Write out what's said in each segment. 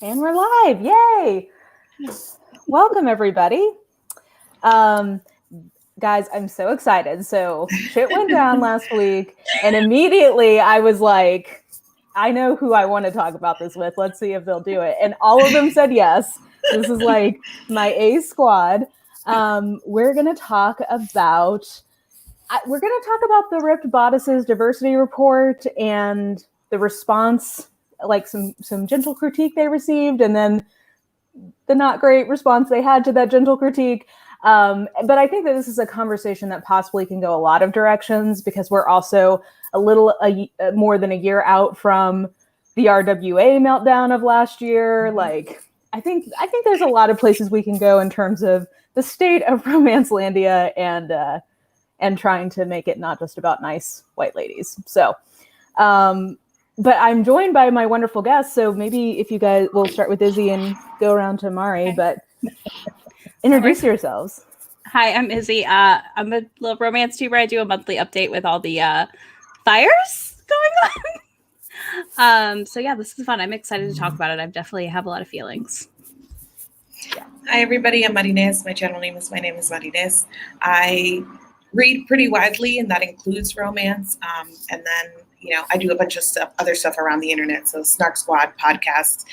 And we're live. Yay. Welcome, everybody. Guys, I'm so excited. So shit went down last week, and immediately I was like, I know who I want to talk about this with. Let's see if they'll do it. And all of them said yes. This is like my A squad. We're going to talk about the Ripped Bodices diversity report and the response, like some gentle critique they received, and then the not great response they had to that gentle critique. But I think that this is a conversation that possibly can go a lot of directions, because we're also more than a year out from the RWA meltdown of last year. Like, I think there's a lot of places we can go in terms of the state of Romancelandia and trying to make it not just about nice white ladies. So, but I'm joined by my wonderful guests. So maybe if you guys, we'll start with Izzy and go around to Mari, but introduce yourselves. Hi, I'm Izzy. I'm a little romance tuber. I do a monthly update with all the fires going on. So yeah, this is fun. I'm excited to talk about it. I definitely have a lot of feelings. Hi, everybody. I'm Marinez. My name is Marinez. I read pretty widely, and that includes romance. And then, I do a bunch of other stuff around the internet. So Snark Squad podcasts.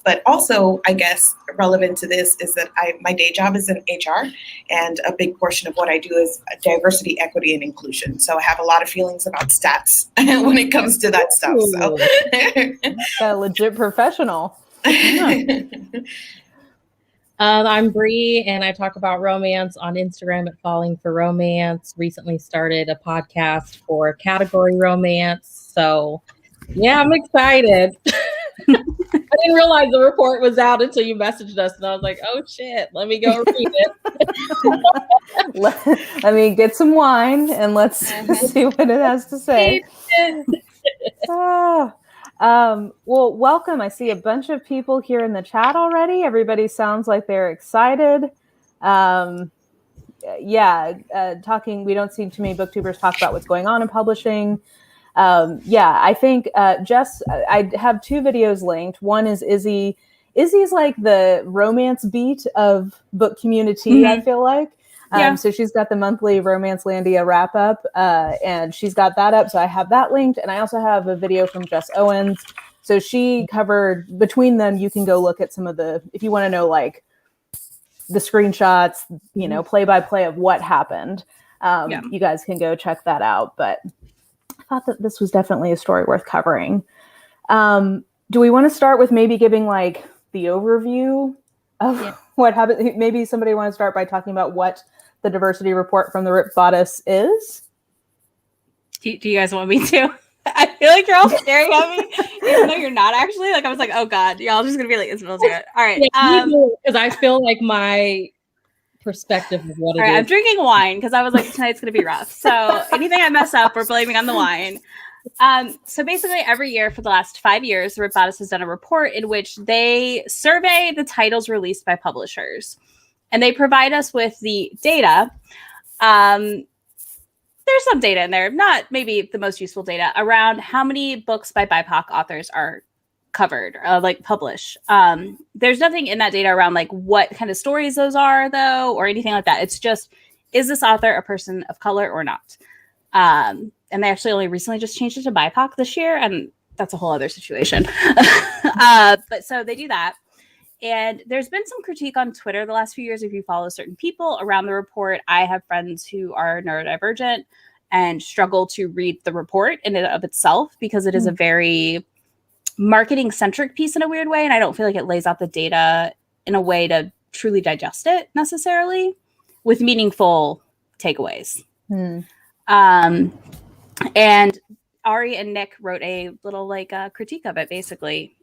But also, I guess, relevant to this is that my day job is in HR, and a big portion of what I do is diversity, equity, and inclusion. So I have a lot of feelings about stats when it comes to that stuff. So a legit professional. I'm Bree, and I talk about romance on Instagram at Falling for Romance. Recently started a podcast for category romance. So, yeah, I'm excited. I didn't realize the report was out until you messaged us, and I was like, oh, shit, let me go read it. Let me get some wine, and let's see what it has to say. Well, welcome. I see a bunch of people here in the chat already. Everybody sounds like they're excited. We don't see too many booktubers talk about what's going on in publishing. I think Jess, I have two videos linked. One is Izzy. Izzy's like the romance beat of book community, I feel like. So she's got the monthly Romancelandia wrap up, and she's got that up. So I have that linked. And I also have a video from Jess Owens. So she covered, between them, you can go look at some of if you want to know, like, the screenshots, play by play of what happened. You guys can go check that out. But I thought that this was definitely a story worth covering. Do we want to start with maybe giving, like, the overview of what happened? Maybe somebody want to start by talking about what the diversity report from the Ripped Bodice is? Do you guys want me to? I feel like you're all staring at me, even though you're not actually. Like, I was like, oh God, y'all just going to be like, Isabel, do it. All right. Because I feel like my perspective of what it is. I'm drinking wine because I was like, tonight's going to be rough. So anything I mess up, we're blaming on the wine. So basically every year for the last 5 years, the Ripped Bodice has done a report in which they survey the titles released by publishers, and they provide us with the data. There's some data in there, not maybe the most useful data, around how many books by BIPOC authors are covered, published. There's nothing in that data around like what kind of stories those are, though, or anything like that. It's just, is this author a person of color or not? And they actually only recently just changed it to BIPOC this year, and that's a whole other situation. But so they do that. And there's been some critique on Twitter the last few years if you follow certain people around the report. I have friends who are neurodivergent and struggle to read the report in and of itself because it is a very marketing-centric piece in a weird way, and I don't feel like it lays out the data in a way to truly digest it necessarily with meaningful takeaways. And Ari and Nick wrote a little critique of it, basically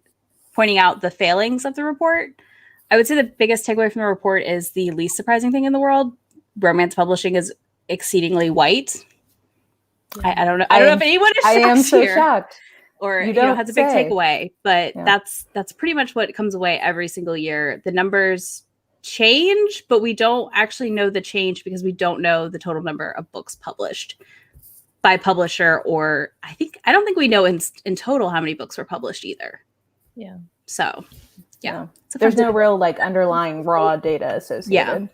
pointing out the failings of the report. I would say the biggest takeaway from the report is the least surprising thing in the world. Romance publishing is exceedingly white. I don't know. I don't know if anyone is shocked. I am so shocked. Or has a big takeaway, but that's pretty much what comes away every single year. The numbers change, but we don't actually know the change because we don't know the total number of books published by publisher, or I don't think we know in total how many books were published either. Yeah. So, yeah. There's no real like underlying raw data associated. Yeah.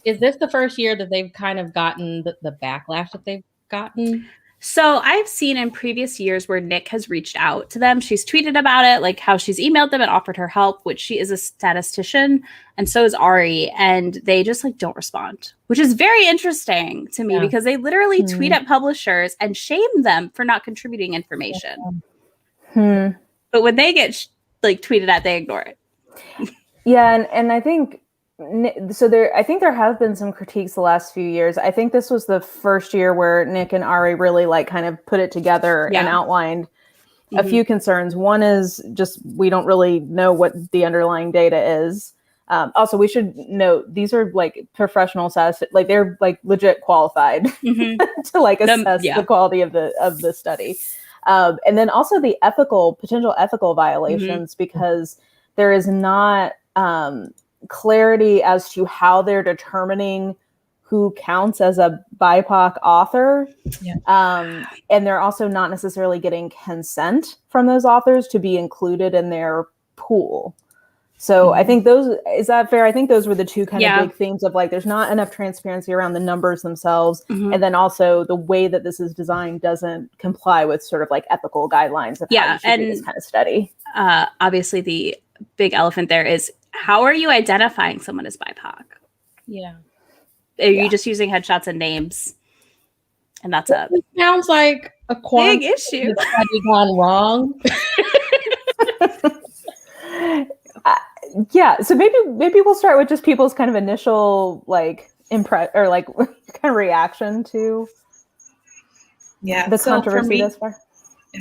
Is this the first year that they've kind of gotten the backlash that they've gotten? So I've seen in previous years where Nick has reached out to them. She's tweeted about it, like how she's emailed them and offered her help, which she is a statistician, and so is Ari, and they just like don't respond, which is very interesting to me because they literally tweet at publishers and shame them for not contributing information. But when they get like tweeted at, they ignore it. Yeah, and I think so. I think there have been some critiques the last few years. I think this was the first year where Nick and Ari really like kind of put it together and outlined a few concerns. One is just we don't really know what the underlying data is. Also, we should note these are like professional like they're like legit qualified to like assess the quality of the study, and then also the potential ethical violations because there is not clarity as to how they're determining who counts as a BIPOC author. And they're also not necessarily getting consent from those authors to be included in their pool. So I think is that fair? I think those were the two kind of big themes of like, there's not enough transparency around the numbers themselves. And then also the way that this is designed doesn't comply with sort of like ethical guidelines of how you should do this kind of study. Obviously the big elephant there is, how are you identifying someone as BIPOC? Yeah. Are you just using headshots and names? And that's it. It sounds like a big issue study gone wrong. So maybe we'll start with just people's kind of initial like or like kind of reaction to the controversy thus far.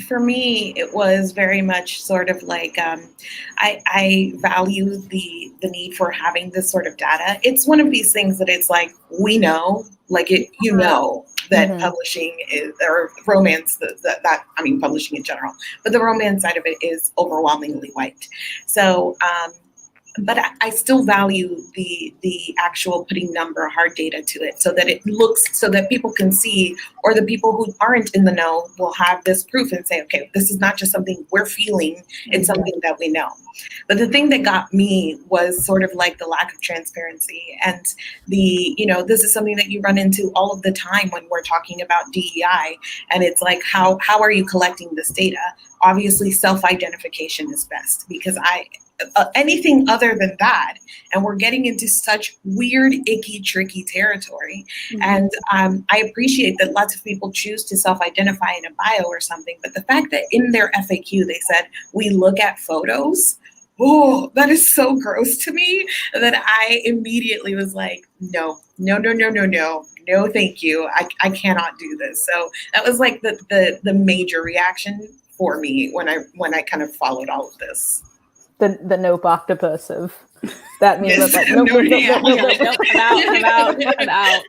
For me, it was very much sort of like I value the need for having this sort of data. It's one of these things that it's like we know, like that publishing is, or romance, that I mean publishing in general, but the romance side of it is overwhelmingly white. So. But I still value the actual putting hard data to it so that it looks, so that people can see, or the people who aren't in the know will have this proof and say, okay, this is not just something we're feeling, it's something that we know. But the thing that got me was sort of like the lack of transparency and this is something that you run into all of the time when we're talking about DEI. And it's like, how are you collecting this data? Obviously, self-identification is best because anything other than that, and we're getting into such weird, icky, tricky territory. And I appreciate that lots of people choose to self-identify in a bio or something, but the fact that in their FAQ they said, we look at photos, that is so gross to me that I immediately was like, no, thank you. I cannot do this. So that was like the major reaction for me when I kind of followed all of this. The nope octopus of that means yes. like nope, I'm out.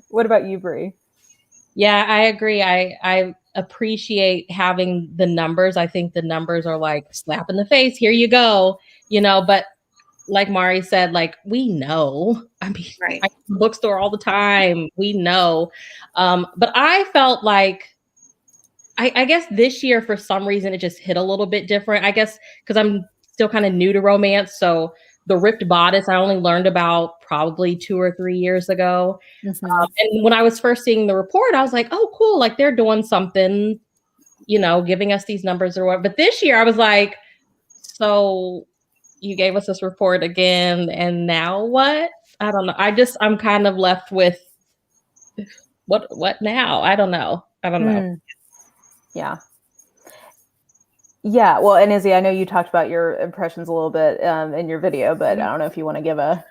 What about you, Bree? Yeah, I agree. I appreciate having the numbers. I think the numbers are like slap in the face. Here you go. But like Mari said, like we know. I mean, I go to the bookstore all the time. We know. But I felt like I guess this year, for some reason, it just hit a little bit different. I guess because I'm still kind of new to romance. So the ripped bodice, I only learned about probably 2 or 3 years ago. And when I was first seeing the report, I was like, oh, cool. Like they're doing something, giving us these numbers or what. But this year I was like, so you gave us this report again. And now what? I don't know. I'm kind of left with what now? I don't know. Yeah. Well, and Izzy, I know you talked about your impressions a little bit in your video, but I don't know if you want to give a.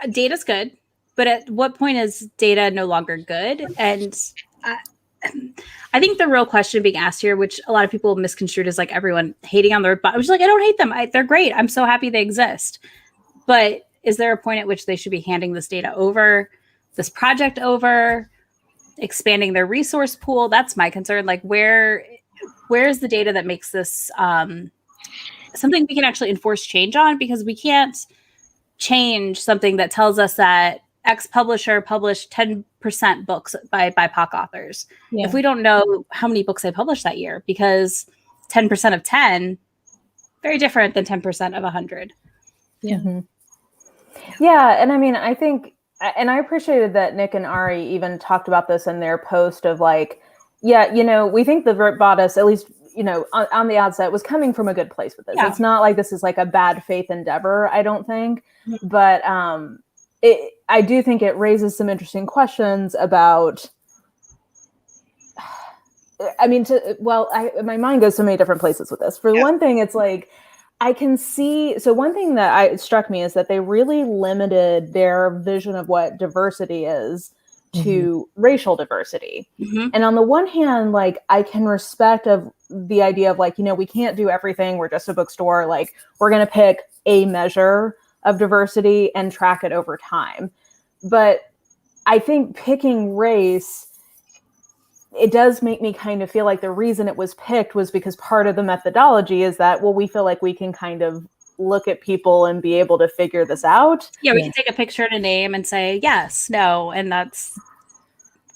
Data's good, but at what point is data no longer good? And I think the real question being asked here, which a lot of people misconstrued, is like everyone hating on the. I was like, I don't hate them. They're great. I'm so happy they exist. But is there a point at which they should be handing this data over, this project over? Expanding their resource pool? That's my concern. Like where's the data that makes this something we can actually enforce change on? Because we can't change something that tells us that X publisher published 10% books by BIPOC authors. Yeah. If we don't know how many books they published that year, because 10% of 10, very different than 10% of 100. Yeah. Mm-hmm. Yeah. And I mean, I think, and I appreciated that Nick and Ari even talked about this in their post of like, yeah, you know, we think the Bodice, at least, you know, on the outset, was coming from a good place with this. Yeah. It's not like this is like a bad faith endeavor, I don't think. Mm-hmm. But I do think it raises some interesting questions about, I mean, my mind goes so many different places with this. For one thing, it's like, I can see, so one thing that struck me is that they really limited their vision of what diversity is to racial diversity. Mm-hmm. And on the one hand, like, I can respect of the idea of like, you know, we can't do everything. We're just a bookstore. Like, we're going to pick a measure of diversity and track it over time. But I think picking race, it does make me kind of feel like the reason it was picked was because part of the methodology is that, well, we feel like we can kind of look at people and be able to figure this out. Yeah, we can take a picture and a name and say yes, no, and that's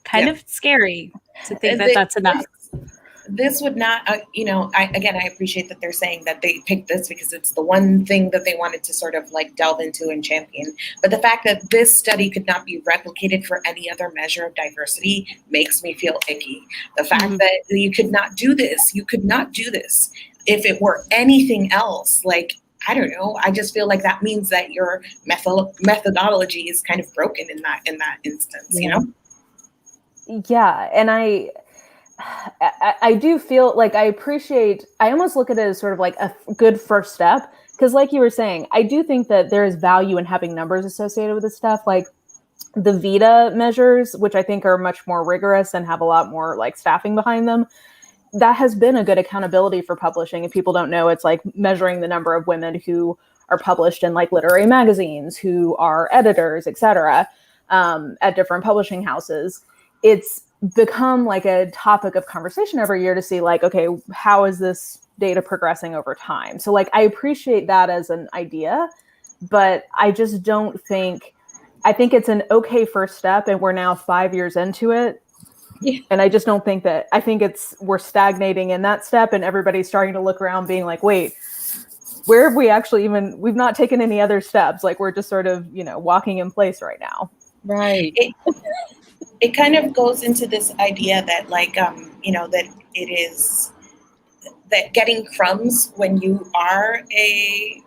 kind of scary to think that that's enough. This would not, you know, I appreciate that they're saying that they picked this because it's the one thing that they wanted to sort of like delve into and champion. But the fact that this study could not be replicated for any other measure of diversity makes me feel icky. The fact that you could not do this if it were anything else, like, I don't know. I just feel like that means that your methodology is kind of broken in that instance, you know? Yeah, and I do feel like I almost look at it as sort of like a good first step. Because like you were saying, I do think that there is value in having numbers associated with this stuff. Like the VITA measures, which I think are much more rigorous and have a lot more like staffing behind them. That has been a good accountability for publishing. If people don't know, it's like measuring the number of women who are published in like literary magazines, who are editors, et cetera, at different publishing houses. It's become like a topic of conversation every year to see like, okay, how is this data progressing over time? So like, I appreciate that as an idea, but I just don't think, I think it's an okay first step and we're now 5 years into it. Yeah. And I just don't think that, I think we're stagnating in that step and everybody's starting to look around being like, wait, where have we actually we've not taken any other steps. Like we're just sort of, you know, walking in place right now. Right. It kind of goes into this idea that like, you know, that it is that getting crumbs when you are a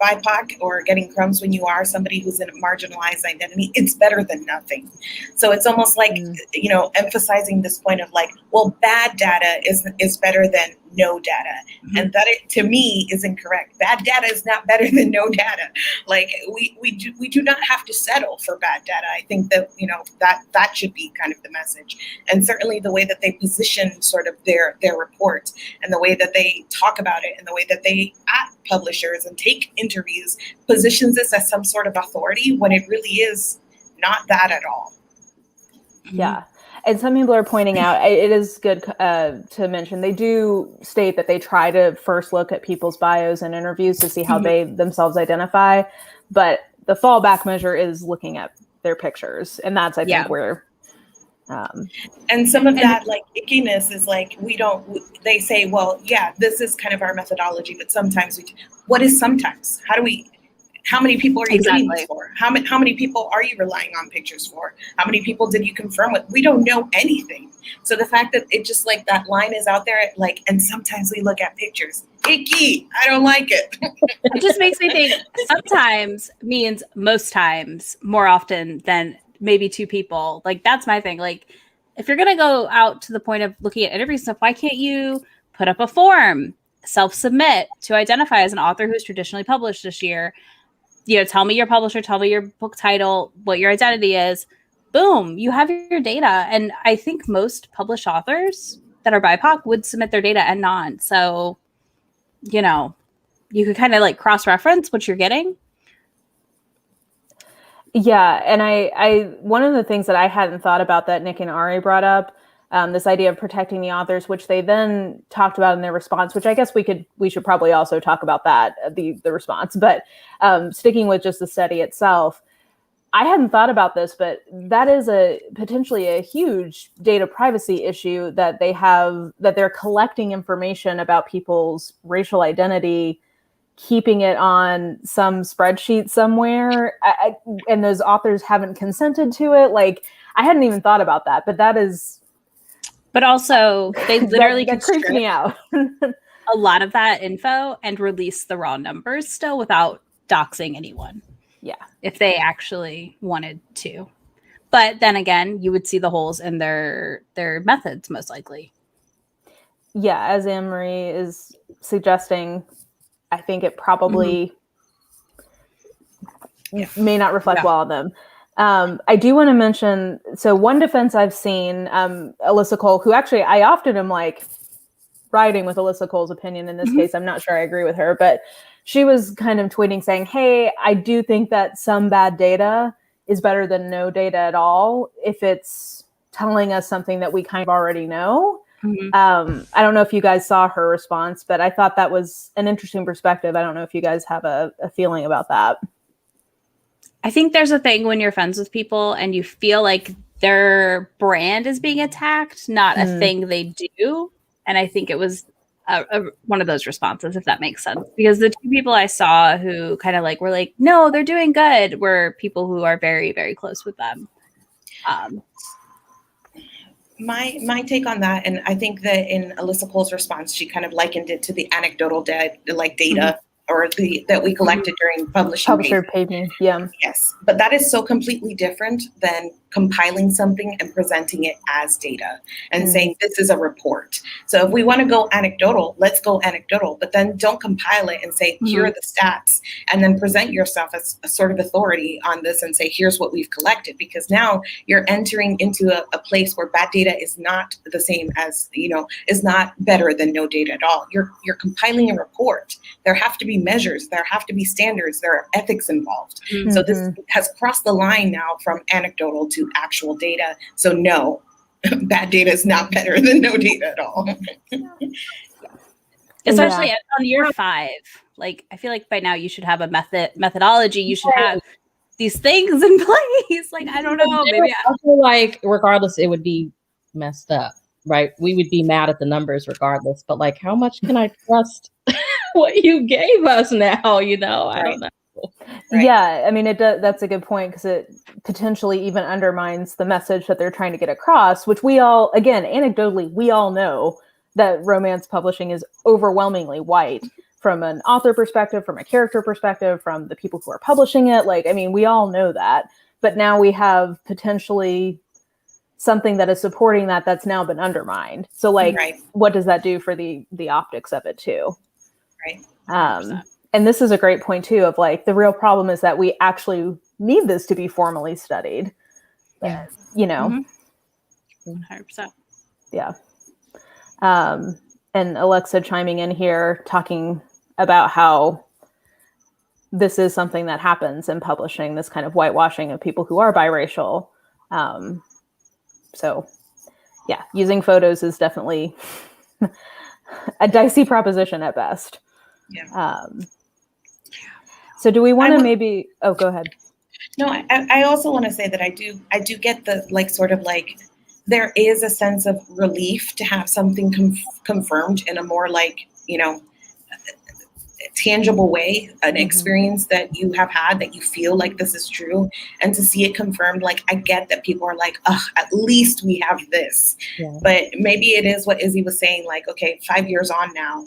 BIPOC or getting crumbs when you are somebody who's in a marginalized identity, it's better than nothing. So it's almost like, you know, emphasizing this point of like, well, bad data is better than no data. And that to me is incorrect. Bad data is not better than no data. Like we do not have to settle for bad data. I think that, you know, that should be kind of the message. And certainly the way that they position sort of their report and the way that they talk about it and the way that they at publishers and take interviews positions this as some sort of authority when it really is not that at all. Yeah. And some people are pointing out, it is good to mention, they do state that they try to first look at people's bios and interviews to see how they themselves identify. But the fallback measure is looking at their pictures. And that's, I think, where... and some of that like ickiness is like, they say, well, yeah, this is kind of our methodology, but sometimes what is sometimes? How many people are you doing this for? How many people are you relying on pictures for? How many people did you confirm with? We don't know anything. So the fact that it just like that line is out there, like, and sometimes we look at pictures. Icky. I don't like it. It just makes me think sometimes means most times, more often than maybe two people. Like that's my thing. Like if you're gonna go out to the point of looking at interview stuff, why can't you put up a form, self-submit to identify as an author who's traditionally published this year? You know, tell me your publisher, tell me your book title, what your identity is. Boom, you have your data. And I think most published authors that are BIPOC would submit their data and non. So, you know, you could kind of like cross-reference what you're getting. Yeah, and I one of the things that I hadn't thought about that Nick and Ari brought up, this idea of protecting the authors, which they then talked about in their response, which I guess we should probably also talk about that, the response. But sticking with just the study itself, I hadn't thought about this, but that is potentially a huge data privacy issue that they're collecting information about people's racial identity, keeping it on some spreadsheet somewhere, and those authors haven't consented to it. Like, I hadn't even thought about that, but that is. But also, they literally that creeps me out. a lot of that info and release the raw numbers still without doxing anyone. Yeah, if they actually wanted to. But then again, you would see the holes in their methods most likely. Yeah, as Anne-Marie is suggesting, I think it probably may not reflect well on them. I do want to mention, so one defense I've seen, Alyssa Cole, who actually I often am like riding with Alyssa Cole's opinion in this case. I'm not sure I agree with her, but she was kind of tweeting saying, hey, I do think that some bad data is better than no data at all if it's telling us something that we kind of already know. I don't know if you guys saw her response, but I thought that was an interesting perspective. I don't know if you guys have a feeling about that. I think there's a thing when you're friends with people and you feel like their brand is being attacked, not a thing they do. And I think it was one of those responses, if that makes sense. Because the two people I saw who kind of like were like, no, they're doing good, were people who are very, very close with them. My take on that, and I think that in Alyssa Cole's response, she kind of likened it to the anecdotal data or that we collected during publishing. Publisher paid me, yeah. Yes, but that is so completely different than compiling something and presenting it as data and saying this is a report. So if we want to go anecdotal, let's go anecdotal, but then don't compile it and say, here are the stats, and then present yourself as a sort of authority on this and say, here's what we've collected, because now you're entering into a place where bad data is not the same as, is not better than no data at all. You're compiling a report. There have to be measures, there have to be standards, there are ethics involved. So this has crossed the line now from anecdotal to actual data. So no, bad data is not better than no data at all. Especially on year 5. Like, I feel like by now you should have a methodology. You should have these things in place. Like, I don't know. Maybe I feel like regardless, it would be messed up, right? We would be mad at the numbers regardless. But like, how much can I trust what you gave us now? I don't know. Right. Yeah, I mean, that's a good point, because it potentially even undermines the message that they're trying to get across, which we all, again, anecdotally, we all know that romance publishing is overwhelmingly white from an author perspective, from a character perspective, from the people who are publishing it. Like, I mean, we all know that. But now we have potentially something that is supporting that that's now been undermined. So, like, what does that do for the optics of it, too? Right. And this is a great point, too, of like, the real problem is that we actually need this to be formally studied. Yeah. 100%. Yeah. And Alexa chiming in here, talking about how this is something that happens in publishing, this kind of whitewashing of people who are biracial. So, yeah, using photos is definitely a dicey proposition at best. Yeah. So do we want to maybe? Oh, go ahead. No, I also want to say that I do get the there is a sense of relief to have something confirmed in a more tangible way, an experience that you have had that you feel like this is true, and to see it confirmed. Like, I get that people are like, oh, at least we have this. But maybe it is what Izzy was saying, like, okay, 5 years on now,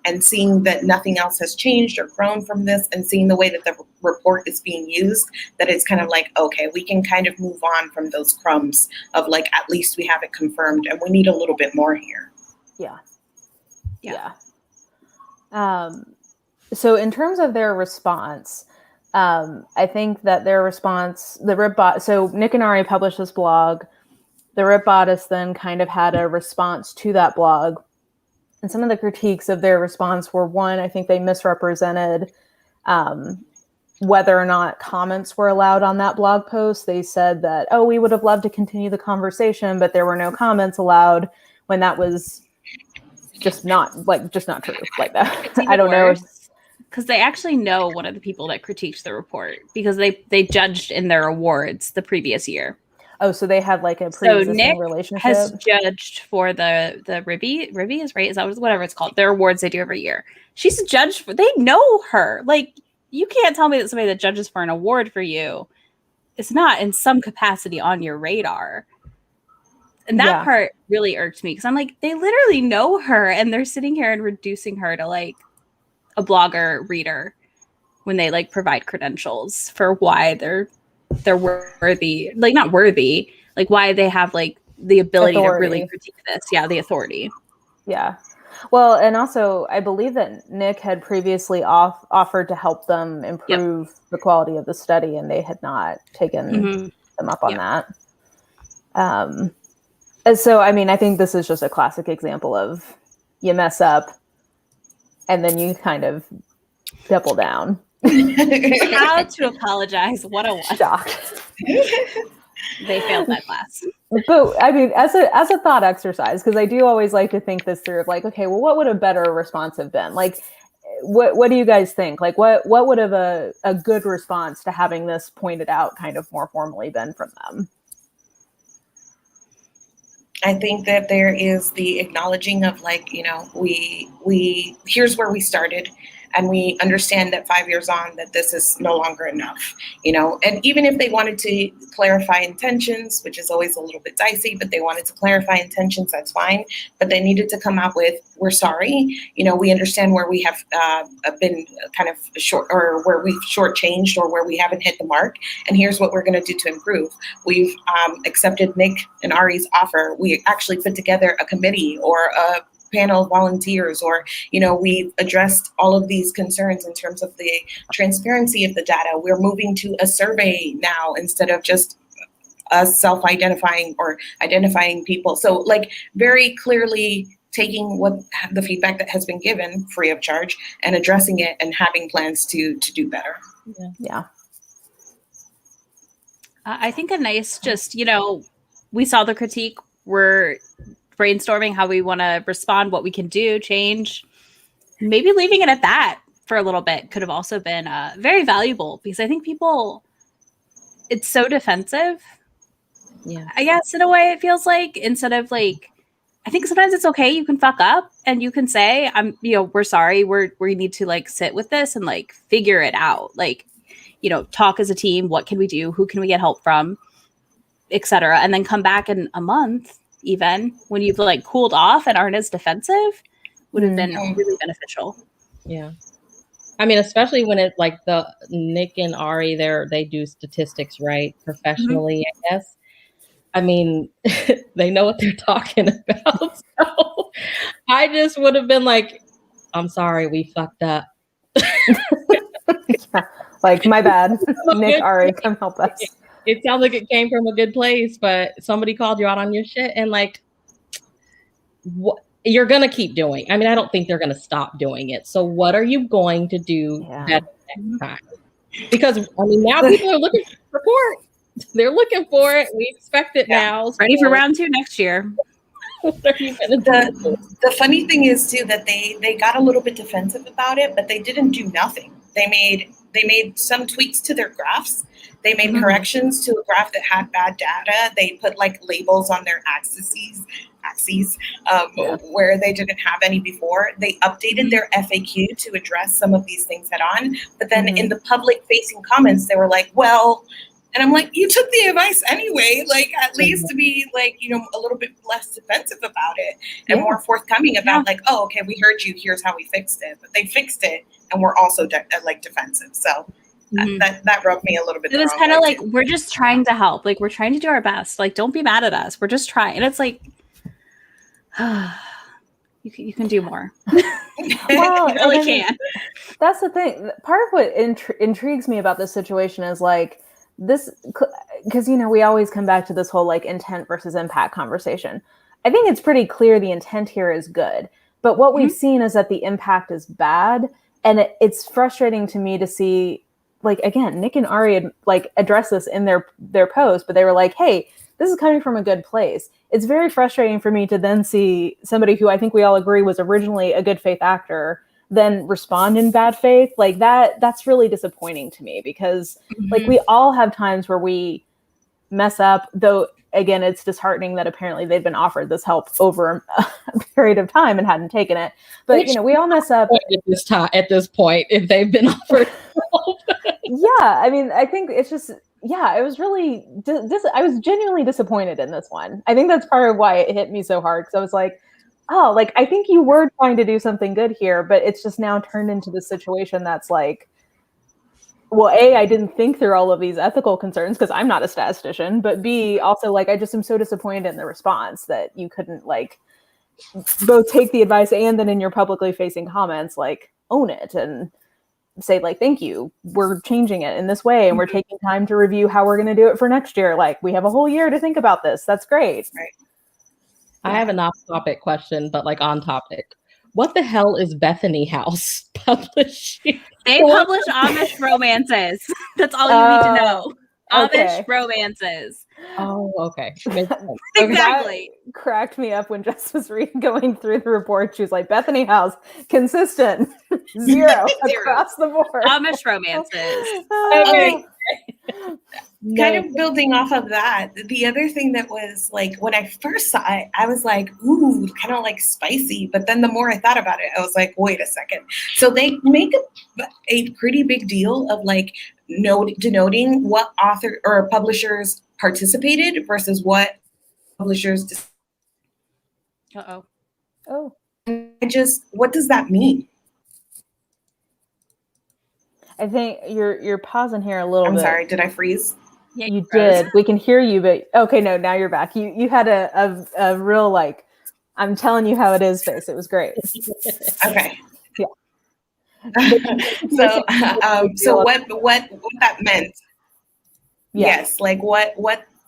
and seeing that nothing else has changed or grown from this, and seeing the way that the report is being used, that it's kind of like, okay, we can kind of move on from those crumbs of like, at least we have it confirmed, and we need a little bit more here. Yeah. So in terms of their response, I think that their response, so Nick and Ari published this blog. The Rip Bodice then kind of had a response to that blog. And some of the critiques of their response were, one, I think they misrepresented whether or not comments were allowed on that blog post. They said that, oh, we would have loved to continue the conversation, but there were no comments allowed, when that was just not true like that. I don't know. because they actually know one of the people that critiqued the report because they judged in their awards the previous year. Oh, so they had like a So pre-existing Nick relationship. has judged for the Ribby is right. Is that whatever it's called? Their awards they do every year. She's judged for. They know her. Like you can't tell me that somebody that judges for an award for you is not in some capacity on your radar. And that part really irked me because I'm like, they literally know her and they're sitting here and reducing her to like a blogger reader when they like provide credentials for why they're worthy, like not worthy, like why they have like the ability to really critique this. Yeah, the authority. Yeah. Well, and also I believe that Nick had previously offered to help them improve the quality of the study, and they had not taken them up on that. And so, I mean, I think this is just a classic example of you mess up and then you kind of double down. How to apologize 101. Shock. They failed that class. But I mean, as a thought exercise, because I do always like to think this through of like, okay, well, what would a better response have been? Like, what do you guys think? Like, what would have a good response to having this pointed out kind of more formally been from them? I think that there is the acknowledging of like, you know, we here's where we started, and we understand that 5 years on that this is no longer enough, you know, and even if they wanted to clarify intentions, which is always a little bit dicey, but they wanted to clarify intentions, that's fine. But they needed to come out with, we're sorry, you know, we understand where we have been kind of short, or where we've shortchanged, or where we haven't hit the mark. And here's what we're going to do to improve. We've accepted Nick and Ari's offer. We actually put together a committee or a panel of volunteers, or, you know, we've addressed all of these concerns in terms of the transparency of the data. We're moving to a survey now instead of just us self-identifying or identifying people. So like very clearly taking what the feedback that has been given free of charge and addressing it and having plans to do better. Yeah. I think a nice just, you know, we saw the critique. We're brainstorming how we want to respond, what we can do, change. Maybe leaving it at that for a little bit could have also been very valuable, because I think people, it's so defensive. Yeah, I guess in a way it feels like, instead of like, I think sometimes it's okay. You can fuck up and you can say, we're sorry. We need to like sit with this and like figure it out. Like, you know, talk as a team. What can we do? Who can we get help from? Etc. And then come back in a month, even when you've like cooled off and aren't as defensive, would have been really beneficial. Yeah. I mean, especially when it's like the Nick and Ari, they do statistics, right? Professionally, I guess. I mean, they know what they're talking about. So I just would have been like, I'm sorry, we fucked up. Yeah. Like, my bad. Nick, Ari, come help us. It sounds like it came from a good place, but somebody called you out on your shit, and like, what you're gonna keep doing. I mean, I don't think they're gonna stop doing it. So what are you going to do better next time? Because I mean, now people are looking for support. They're looking for it. We expect it now. So ready for round 2 next year. What are you gonna do? The funny thing is too that they got a little bit defensive about it, but they didn't do nothing. They made some tweaks to their graphs. They made corrections to a graph that had bad data. They put like labels on their axes where they didn't have any before. They updated their FAQ to address some of these things head on. But then in the public facing comments, they were like, well, and I'm like, you took the advice anyway, like at least to be like, you know, a little bit less defensive about it and more forthcoming about like, oh, okay, we heard you. Here's how we fixed it. But they fixed it and we're also like defensive. So that rubbed me a little bit. It was kind of like, we're just trying to help. Like, we're trying to do our best. Like, don't be mad at us. We're just trying. And it's like, you can do more. Well, you really can. That's the thing. Part of what intrigues me about this situation is like this, because, you know, we always come back to this whole like intent versus impact conversation. I think it's pretty clear the intent here is good, but what we've seen is that the impact is bad. And it's frustrating to me to see, like, again, Nick and Ari had like addressed this in their post, but they were like, hey, this is coming from a good place. It's very frustrating for me to then see somebody who I think we all agree was originally a good faith actor then respond in bad faith. Like that's really disappointing to me, because like we all have times where we mess up, though. Again, it's disheartening that apparently they'd been offered this help over a period of time and hadn't taken it. But, we all mess up at this point, if they've been offered help. Yeah. I mean, I think it's just, it was really, I was genuinely disappointed in this one. I think that's part of why it hit me so hard. Because I was like, oh, like, I think you were trying to do something good here, but it's just now turned into this situation that's like, well, A, I didn't think through all of these ethical concerns because I'm not a statistician, but B, also, like, I just am so disappointed in the response that you couldn't, like, both take the advice and then in your publicly facing comments, like, own it and say, like, thank you, we're changing it in this way and we're taking time to review how we're going to do it for next year. Like, we have a whole year to think about this. That's great. Right. I have an off-topic question, but, like, on topic. What the hell is Bethany House publishing? They publish Amish romances. That's all you need to know. Amish romances. Oh, okay. Exactly. That cracked me up when Jess was going through the report. She was like, Bethany House, consistent, zero across the board. Amish romances. Okay. Kind of building off of that, the other thing that was like, when I first saw it, I was like, ooh, kind of like spicy. But then the more I thought about it, I was like, wait a second. So they make a pretty big deal of like denoting what author or publishers participated versus what publishers. Oh. What does that mean? I think you're pausing here a little bit. I'm sorry, did I freeze? Yeah, you did. We can hear you, but okay, no, now you're back. You had a real, like, I'm telling you how it is face. It was great. Okay. Yeah. So what that meant? Yeah. Yes, like what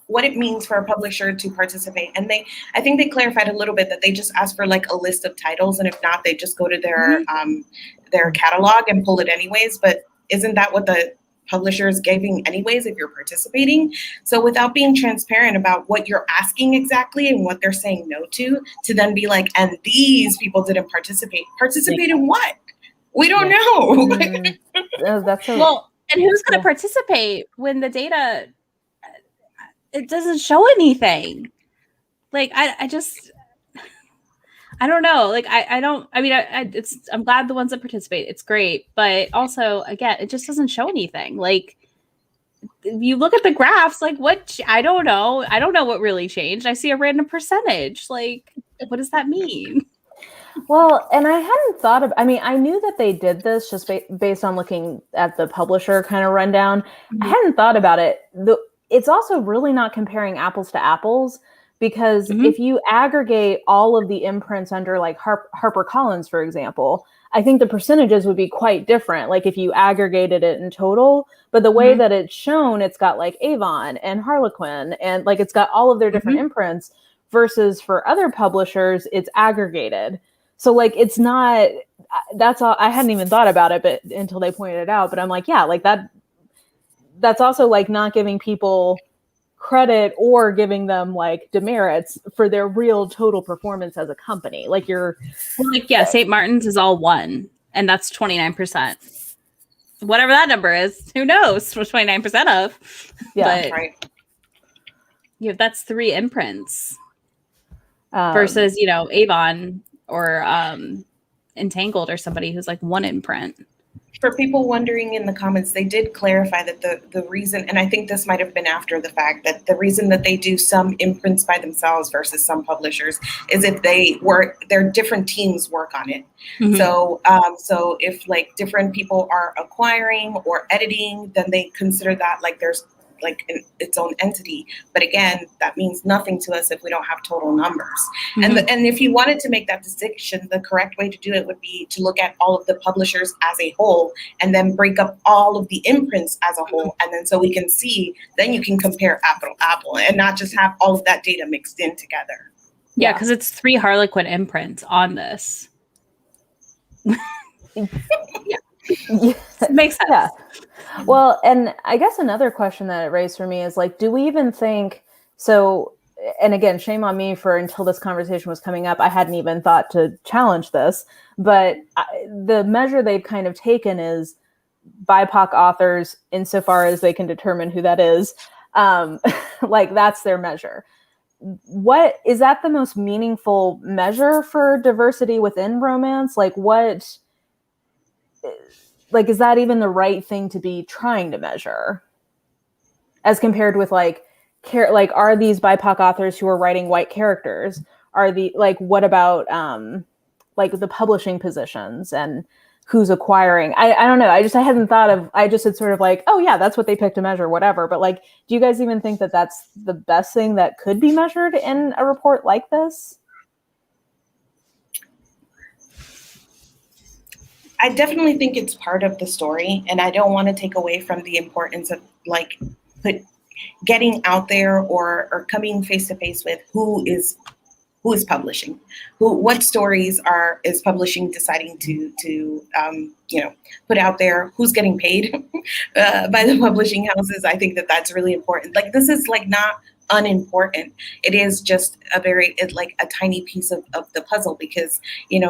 it means for a publisher to participate. And I think they clarified a little bit that they just ask for like a list of titles, and if not, they just go to their catalog and pull it anyways. But isn't that what the publisher is giving anyways if you're participating? So without being transparent about what you're asking exactly and what they're saying no to then be like, and these people didn't participate. Participate in what? We don't know. That's well, and who's going to participate when the data, it doesn't show anything? Like, I don't know. Like, I'm glad the ones that participate, it's great. But also, again, it just doesn't show anything. Like, if you look at the graphs, like, I don't know. I don't know what really changed. I see a random percentage. Like, what does that mean? Well, and I hadn't thought of, I knew that they did this just based on looking at the publisher kind of rundown. Mm-hmm. I hadn't thought about it. It's also really not comparing apples to apples, because if you aggregate all of the imprints under like HarperCollins, for example, I think the percentages would be quite different. Like if you aggregated it in total, but the way that it's shown, it's got like Avon and Harlequin, and like it's got all of their different imprints, versus for other publishers, it's aggregated. So like, it's not, that's all. I hadn't even thought about it, but until they pointed it out, but I'm like, yeah, like that's also like not giving people credit or giving them like demerits for their real total performance as a company. Like St. Martin's is all one, and that's 29%. Whatever that number is, who knows what 29% of? Yeah, but, right. That's 3 imprints versus Avon or Entangled or somebody who's like 1 imprint. For people wondering in the comments, they did clarify that the reason, and I think this might have been after the fact, that the reason that they do some imprints by themselves versus some publishers is if their different teams work on it. So if like different people are acquiring or editing, then they consider that like there's like its own entity. But again, that means nothing to us if we don't have total numbers. And if you wanted to make that distinction, the correct way to do it would be to look at all of the publishers as a whole and then break up all of the imprints as a whole. And then so we can see, then you can compare apple to apple and not just have all of that data mixed in together. Yeah, because it's 3 Harlequin imprints on this. Makes sense. Yeah. Well, and I guess another question that it raised for me is like, do we even think, so and again, shame on me for until this conversation was coming up, I hadn't even thought to challenge this, but the measure they've kind of taken is BIPOC authors insofar as they can determine who that is. Like that's their measure. What is that the most meaningful measure for diversity within romance? Like what, like, is that even the right thing to be trying to measure as compared with like, like, are these BIPOC authors who are writing white characters? Are the, like, what about like the publishing positions and who's acquiring? I don't know. I hadn't thought of, I just had sort of like, oh yeah, that's what they picked to measure, whatever. But like, do you guys even think that that's the best thing that could be measured in a report like this? I definitely think it's part of the story, and I don't want to take away from the importance of like getting out there or coming face to face with who is publishing, what stories is publishing deciding to put out there, who's getting paid by the publishing houses. I think that's really important. Like this is like not unimportant. It is just a tiny piece of the puzzle, because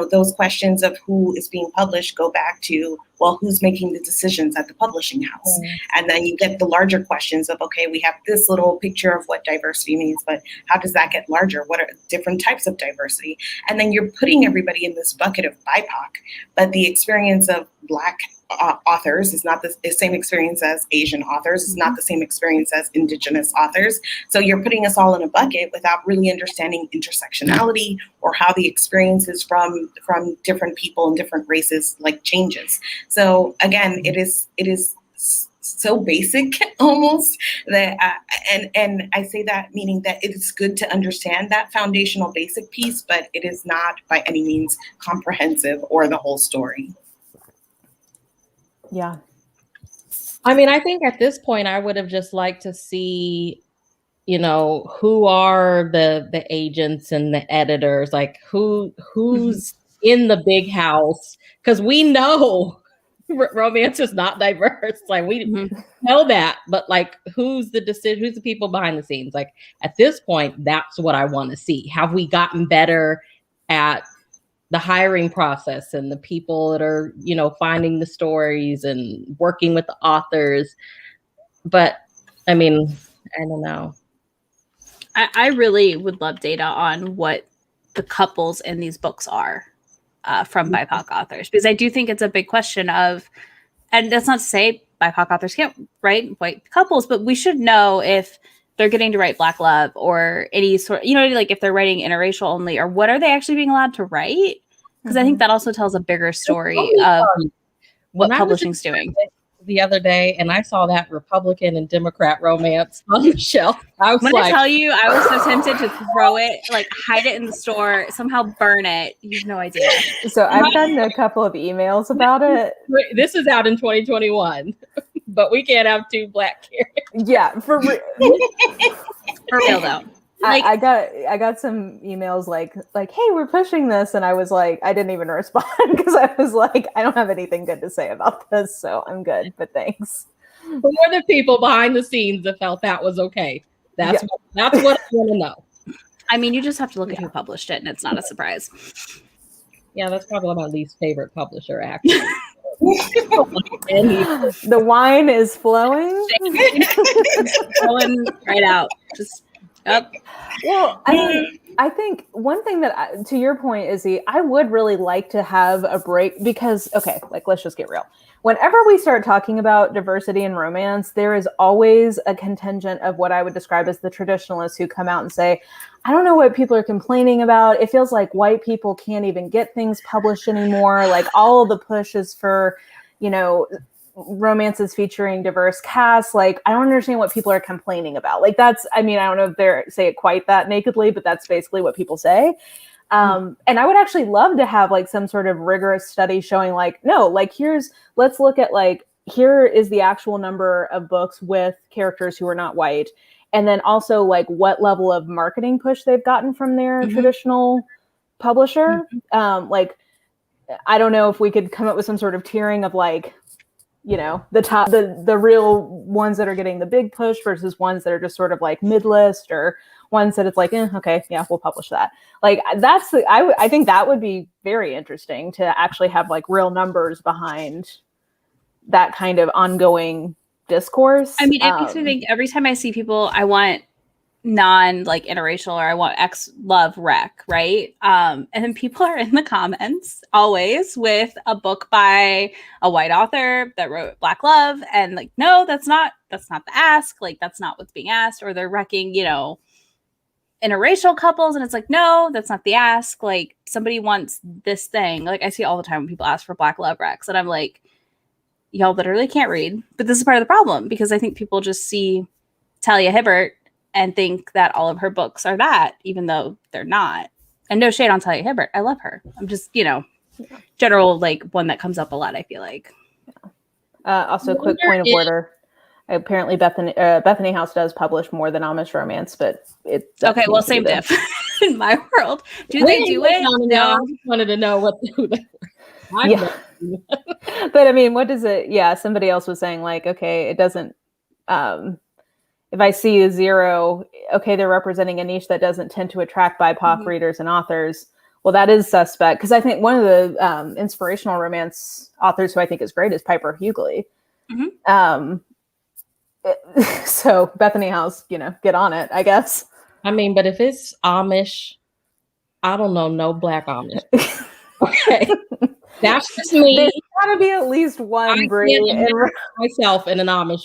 those questions of who is being published go back to, well, who's making the decisions at the publishing house? And then you get the larger questions of, okay, we have this little picture of what diversity means, but how does that get larger? What are different types of diversity? And then you're putting everybody in this bucket of BIPOC, but the experience of Black authors is not the same experience as Asian authors. It's not the same experience as Indigenous authors. So you're putting us all in a bucket without really understanding intersectionality or how the experiences from different people and different races like changes. So again, it is so basic almost that, and I say that meaning that it's good to understand that foundational basic piece, but it is not by any means comprehensive or the whole story. Yeah. I mean, I think at this point, I would have just liked to see, who are the agents and the editors, like who's in the big house, because we know romance is not diverse. Like we know that, but like who's the people behind the scenes? Like at this point, that's what I want to see. Have we gotten better at the hiring process and the people that are, finding the stories and working with the authors? But I mean, I don't know. I really would love data on what the couples in these books are from BIPOC authors, because I do think it's a big question of, and that's not to say BIPOC authors can't write white couples, but we should know if they're getting to write Black love or any sort, like if they're writing interracial only, or what are they actually being allowed to write? Because I think that also tells a bigger story of what publishing's doing. The other day, and I saw that Republican and Democrat romance on the shelf. I tell you, I was so tempted to throw it, like hide it in the store, somehow burn it. You have no idea. So I've gotten a couple of emails about it. This is out in 2021, but we can't have two Black characters. Yeah, for real though. Like, I got some emails like, hey, we're pushing this, and I was like, I didn't even respond because I was like, I don't have anything good to say about this, so I'm good, but thanks. Who are the people behind the scenes that felt that was okay? That's what I want to know. I mean, you just have to look at who published it, and it's not a surprise. Yeah, that's probably my least favorite publisher, actually. The wine is flowing. Flowing right out. Just up. Well, I think one thing that, to your point, Izzy, I would really like to have a break because, okay, like let's just get real. Whenever we start talking about diversity in romance, there is always a contingent of what I would describe as the traditionalists who come out and say, I don't know what people are complaining about. It feels like white people can't even get things published anymore. Like all of the push is for, romances featuring diverse casts. Like, I don't understand what people are complaining about. Like I don't know if they say it quite that nakedly, but that's basically what people say. And I would actually love to have like some sort of rigorous study showing like, no, like let's look at like, here is the actual number of books with characters who are not white. And then also like what level of marketing push they've gotten from their traditional publisher. Like, I don't know if we could come up with some sort of tiering of like, the real ones that are getting the big push versus ones that are just sort of like mid-list, or ones that it's like, okay, yeah, we'll publish that. Like I think that would be very interesting to actually have like real numbers behind that kind of ongoing discourse. I mean, it makes me think every time I see people, I want like interracial, or I want love rec, right? And then people are in the comments always with a book by a white author that wrote Black love, and like, no, that's not the ask, like that's not what's being asked. Or they're wrecking, interracial couples, and it's like, no, that's not the ask, like somebody wants this thing. Like I see all the time when people ask for Black love recs, and I'm like, y'all literally can't read. But this is part of the problem, because I think people just see Talia Hibbert and think that all of her books are that, even though they're not. And no shade on Talia Hibbert, I love her. I'm just, general, like one that comes up a lot, I feel like. Also, quick point of order. Apparently, Bethany House does publish more than Amish Romance, but it's okay. Well, same diff in my world. Do they do it? No, I just wanted to know what who they were. Yeah. But I mean, what does it? Yeah, somebody else was saying like, okay, it doesn't. If I see a 0, okay, they're representing a niche that doesn't tend to attract BIPOC readers and authors. Well, that is suspect, because I think one of the inspirational romance authors who I think is great is Piper Hughley. So Bethany House, get on it, I guess. I mean, but if it's Amish, I don't know, no Black Amish. Okay. That's just me. There's gotta be at least one Bree myself in an Amish.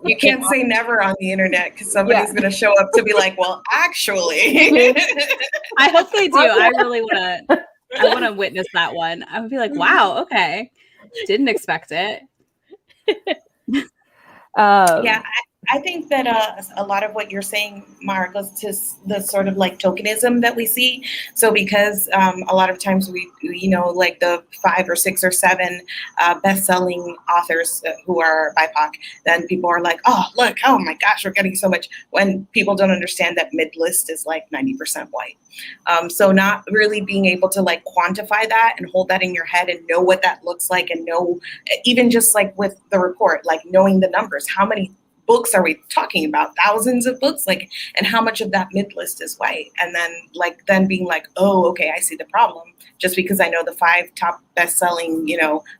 You can't say never on the internet, because somebody's going to show up to be like, well, actually. I hope they do. I really want to witness that one. I would be like, wow, okay. Didn't expect it. Yeah, I think that a lot of what you're saying, Mara, goes to the sort of like tokenism that we see. So because a lot of times we like the 5 or 6 or 7 best-selling authors who are BIPOC, then people are like, oh, look, oh my gosh, we're getting so much, when people don't understand that mid-list is like 90% white. So not really being able to like quantify that and hold that in your head and know what that looks like, and know, even just like with the report, like knowing the numbers, how many books are we talking about? Thousands of books, like, and how much of that mid list is white? And then being like, oh, okay, I see the problem. Just because I know the 5 top best-selling,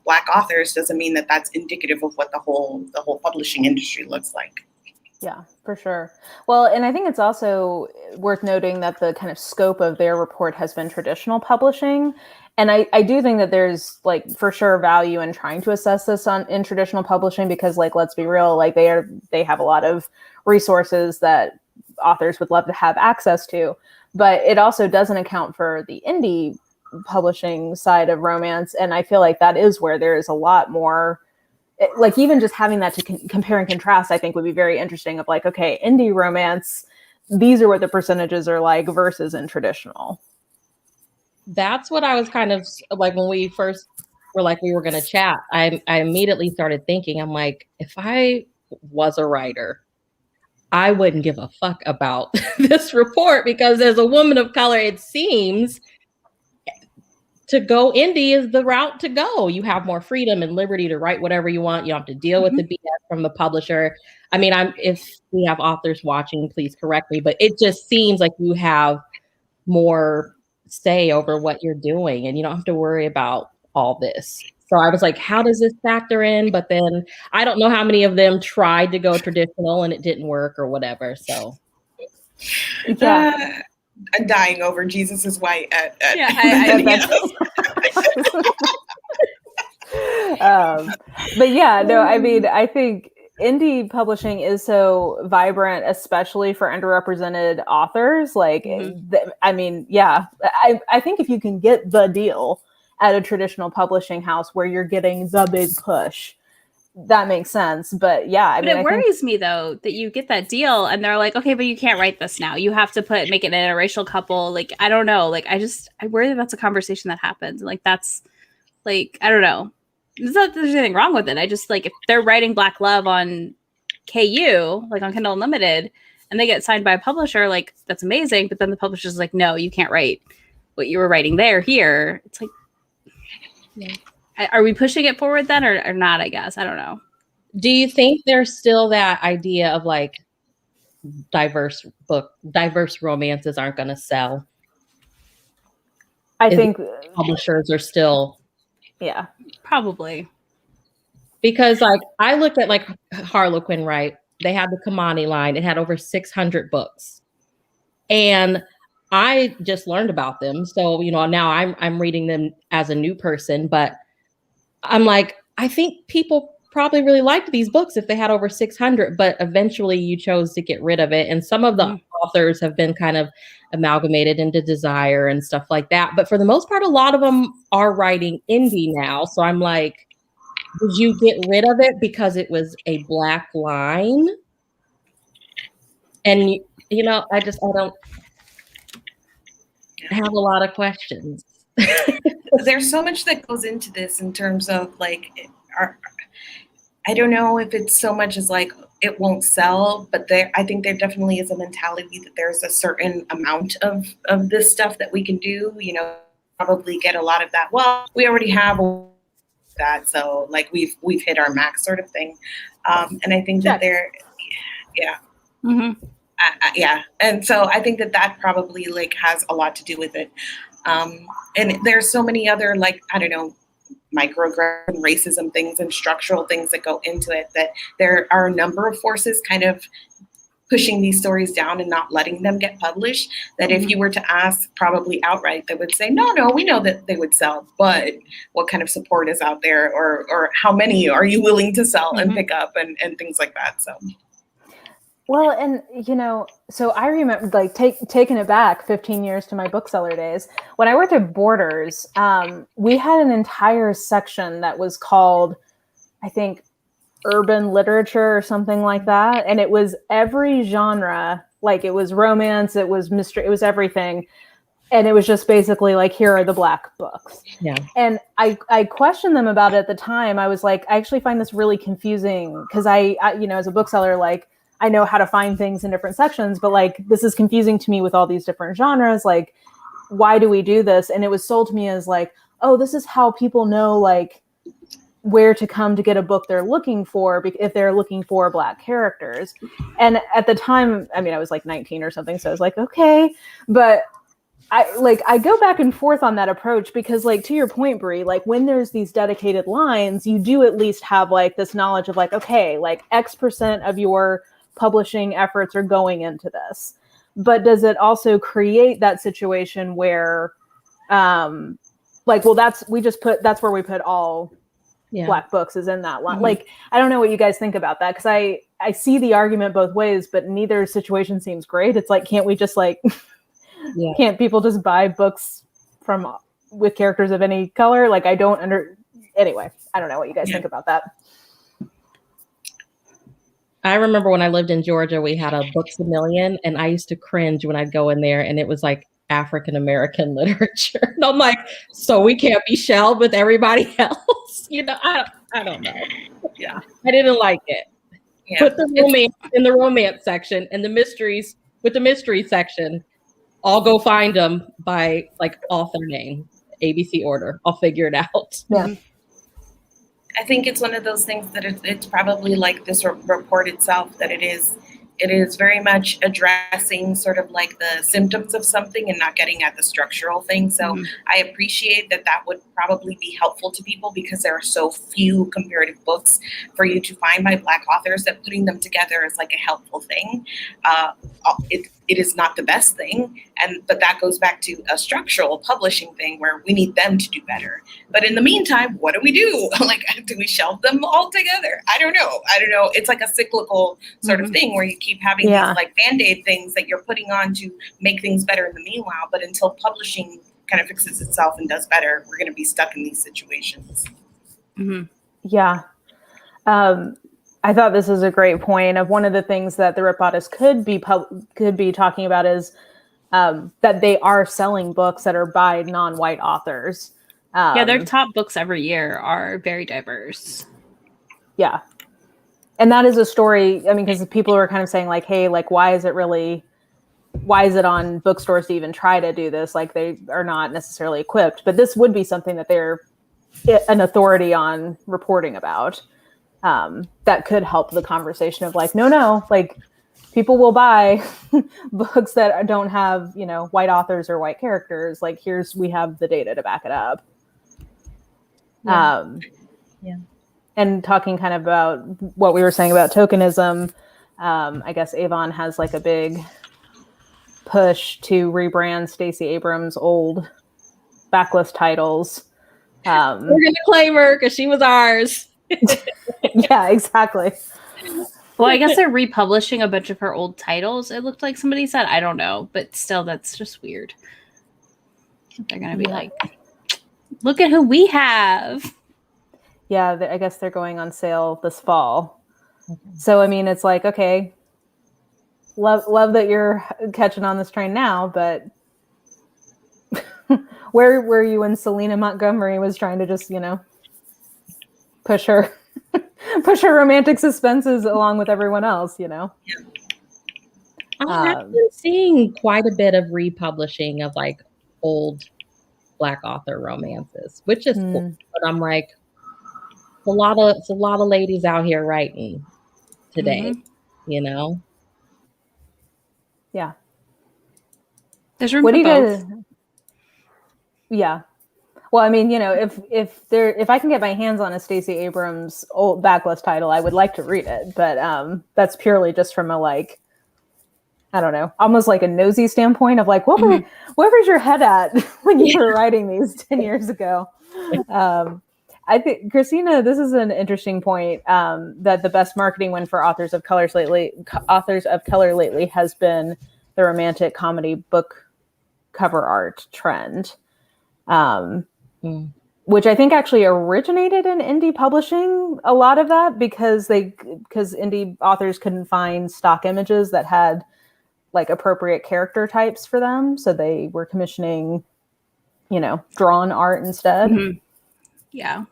Black authors doesn't mean that that's indicative of what the whole publishing industry looks like. Yeah, for sure. Well, and I think it's also worth noting that the kind of scope of their report has been traditional publishing. And I do think that there's like for sure value in trying to assess this in traditional publishing, because like, let's be real, like they have a lot of resources that authors would love to have access to, but it also doesn't account for the indie publishing side of romance. And I feel like that is where there is a lot more, like even just having that to compare and contrast, I think would be very interesting of like, okay, indie romance, these are what the percentages are like versus in traditional. That's what I was kind of like when we first were like, we were going to chat. I immediately started thinking, I'm like, if I was a writer, I wouldn't give a fuck about this report, because as a woman of color, it seems to go indie is the route to go. You have more freedom and liberty to write whatever you want. You don't have to deal with the BS from the publisher. I mean, if we have authors watching, please correct me, but it just seems like you have more say over what you're doing, and you don't have to worry about all this. So I was like, how does this factor in? But then I don't know how many of them tried to go traditional and it didn't work or whatever. So yeah. I'm dying over Jesus is white. But yeah, no, I mean, I think indie publishing is so vibrant, especially for underrepresented authors. Like, I mean, yeah, I think if you can get the deal at a traditional publishing house where you're getting the big push, that makes sense. But yeah, I mean, it worries me though that you get that deal and they're like, okay, but you can't write this now. You have to make it an interracial couple. Like, I don't know. Like, I worry that that's a conversation that happens. Like, that's like, I don't know. It's not that there's anything wrong with it. I just like, if they're writing Black love on KU, like on Kindle Unlimited, and they get signed by a publisher, like that's amazing. But then the publisher's like, no, you can't write what you were writing here. It's like, Are we pushing it forward then or not? I guess I don't know. Do you think there's still that idea of like diverse romances aren't going to sell? I think publishers are still, yeah, probably, because like I looked at like Harlequin, right? They had the Kamani line. It had over 600 books, and I just learned about them. So now I'm reading them as a new person, but I'm like, I think people probably really liked these books if they had over 600, but eventually you chose to get rid of it. And some of the authors have been kind of amalgamated into Desire and stuff like that. But for the most part, a lot of them are writing indie now. So I'm like, did you get rid of it because it was a Black line? And I don't have a lot of questions. There's so much that goes into this in terms of like, I don't know if it's so much as like it won't sell, but I think there definitely is a mentality that there's a certain amount of this stuff that we can do. Probably get a lot of that. Well, we already have that, so like we've hit our max sort of thing, and I think that yeah. Mm-hmm. Yeah, and so I think that probably like has a lot to do with it. And there's so many other like, I don't know, microaggression, racism things and structural things that go into it, that there are a number of forces kind of pushing these stories down and not letting them get published, that if you were to ask probably outright, they would say, no, we know that they would sell, but what kind of support is out there, or how many are you willing to sell and pick up and things like that. So. Well, and so I remember like taking it back 15 years to my bookseller days. When I worked at Borders, we had an entire section that was called, I think, urban literature or something like that. And it was every genre, like it was romance, it was mystery, it was everything. And it was just basically like, here are the Black books. Yeah. And I questioned them about it at the time. I was like, I actually find this really confusing because I as a bookseller, like, I know how to find things in different sections, but like, this is confusing to me with all these different genres. Like, why do we do this? And it was sold to me as like, oh, this is how people know like where to come to get a book they're looking for if they're looking for Black characters. And at the time, I mean, I was like 19 or something. So I was like, okay, but I go back and forth on that approach because like, to your point, Bree, like when there's these dedicated lines, you do at least have like this knowledge of like, okay, like X% of your publishing efforts are going into this. But does it also create that situation where like, well, that's where we put all Black books is in that line. Mm-hmm. Like, I don't know what you guys think about that, because I see the argument both ways, but neither situation seems great. It's like, can't we just like can't people just buy books with characters of any color? Like, anyway, I don't know what you guys think about that. I remember when I lived in Georgia, we had a Books A Million, and I used to cringe when I'd go in there and it was like African-American literature. And I'm like, so we can't be shelved with everybody else? I don't know. Yeah. I didn't like it. Yeah. Put the romance in the romance section and the mysteries with the mystery section. I'll go find them by like author name, ABC order. I'll figure it out. Yeah. I think it's one of those things that it's probably like this report itself, that it is very much addressing sort of like the symptoms of something and not getting at the structural thing. So I appreciate that would probably be helpful to people, because there are so few comparative books for you to find by Black authors, that putting them together is like a helpful thing. It is not the best thing, but that goes back to a structural publishing thing where we need them to do better. But in the meantime, what do we do? Like, do we shelve them all together? I don't know. It's like a cyclical sort of thing where you keep having these like Band-Aid things that you're putting on to make things better in the meanwhile. But until publishing kind of fixes itself and does better, we're going to be stuck in these situations. Mm-hmm. Yeah. I thought this was a great point of one of the things that the Bodice could be talking about is that they are selling books that are by non-white authors. Their top books every year are very diverse. Yeah. And that is a story, I mean, because people are kind of saying like, hey, like, why is it on bookstores to even try to do this? Like, they are not necessarily equipped, but this would be something that they're an authority on reporting about. That could help the conversation of like, no, like people will buy books that don't have, you know, white authors or white characters. Like we have the data to back it up. Yeah. And talking kind of about what we were saying about tokenism, I guess Avon has like a big push to rebrand Stacey Abrams' old backlist titles. We're going to claim her because she was ours. Yeah, exactly. Well, I guess they're republishing a bunch of her old titles. It looked like somebody said, I don't know, but still, that's just weird. They're going to be like, look at who we have. Yeah, I guess they're going on sale this fall. So, I mean, it's like, okay, love that you're catching on this train now, but where were you when Selena Montgomery was trying to just, you know, push her romantic suspenses along with everyone else, you know? I've been seeing quite a bit of republishing of like old Black author romances, which is cool. But I'm like, it's a lot of ladies out here writing today, you know? Yeah. There's room for both. Yeah. Well, I mean, you know, if I can get my hands on a Stacey Abrams old backlist title, I would like to read it. But that's purely just from a like, I don't know, almost like a nosy standpoint of like, where was your head at when you were writing these 10 years ago? I think, Christina, this is an interesting point, that the best marketing win for authors of color lately has been the romantic comedy book cover art trend. Which I think actually originated in indie publishing, a lot of that, because indie authors couldn't find stock images that had like appropriate character types for them. So they were commissioning, you know, drawn art instead. Yeah,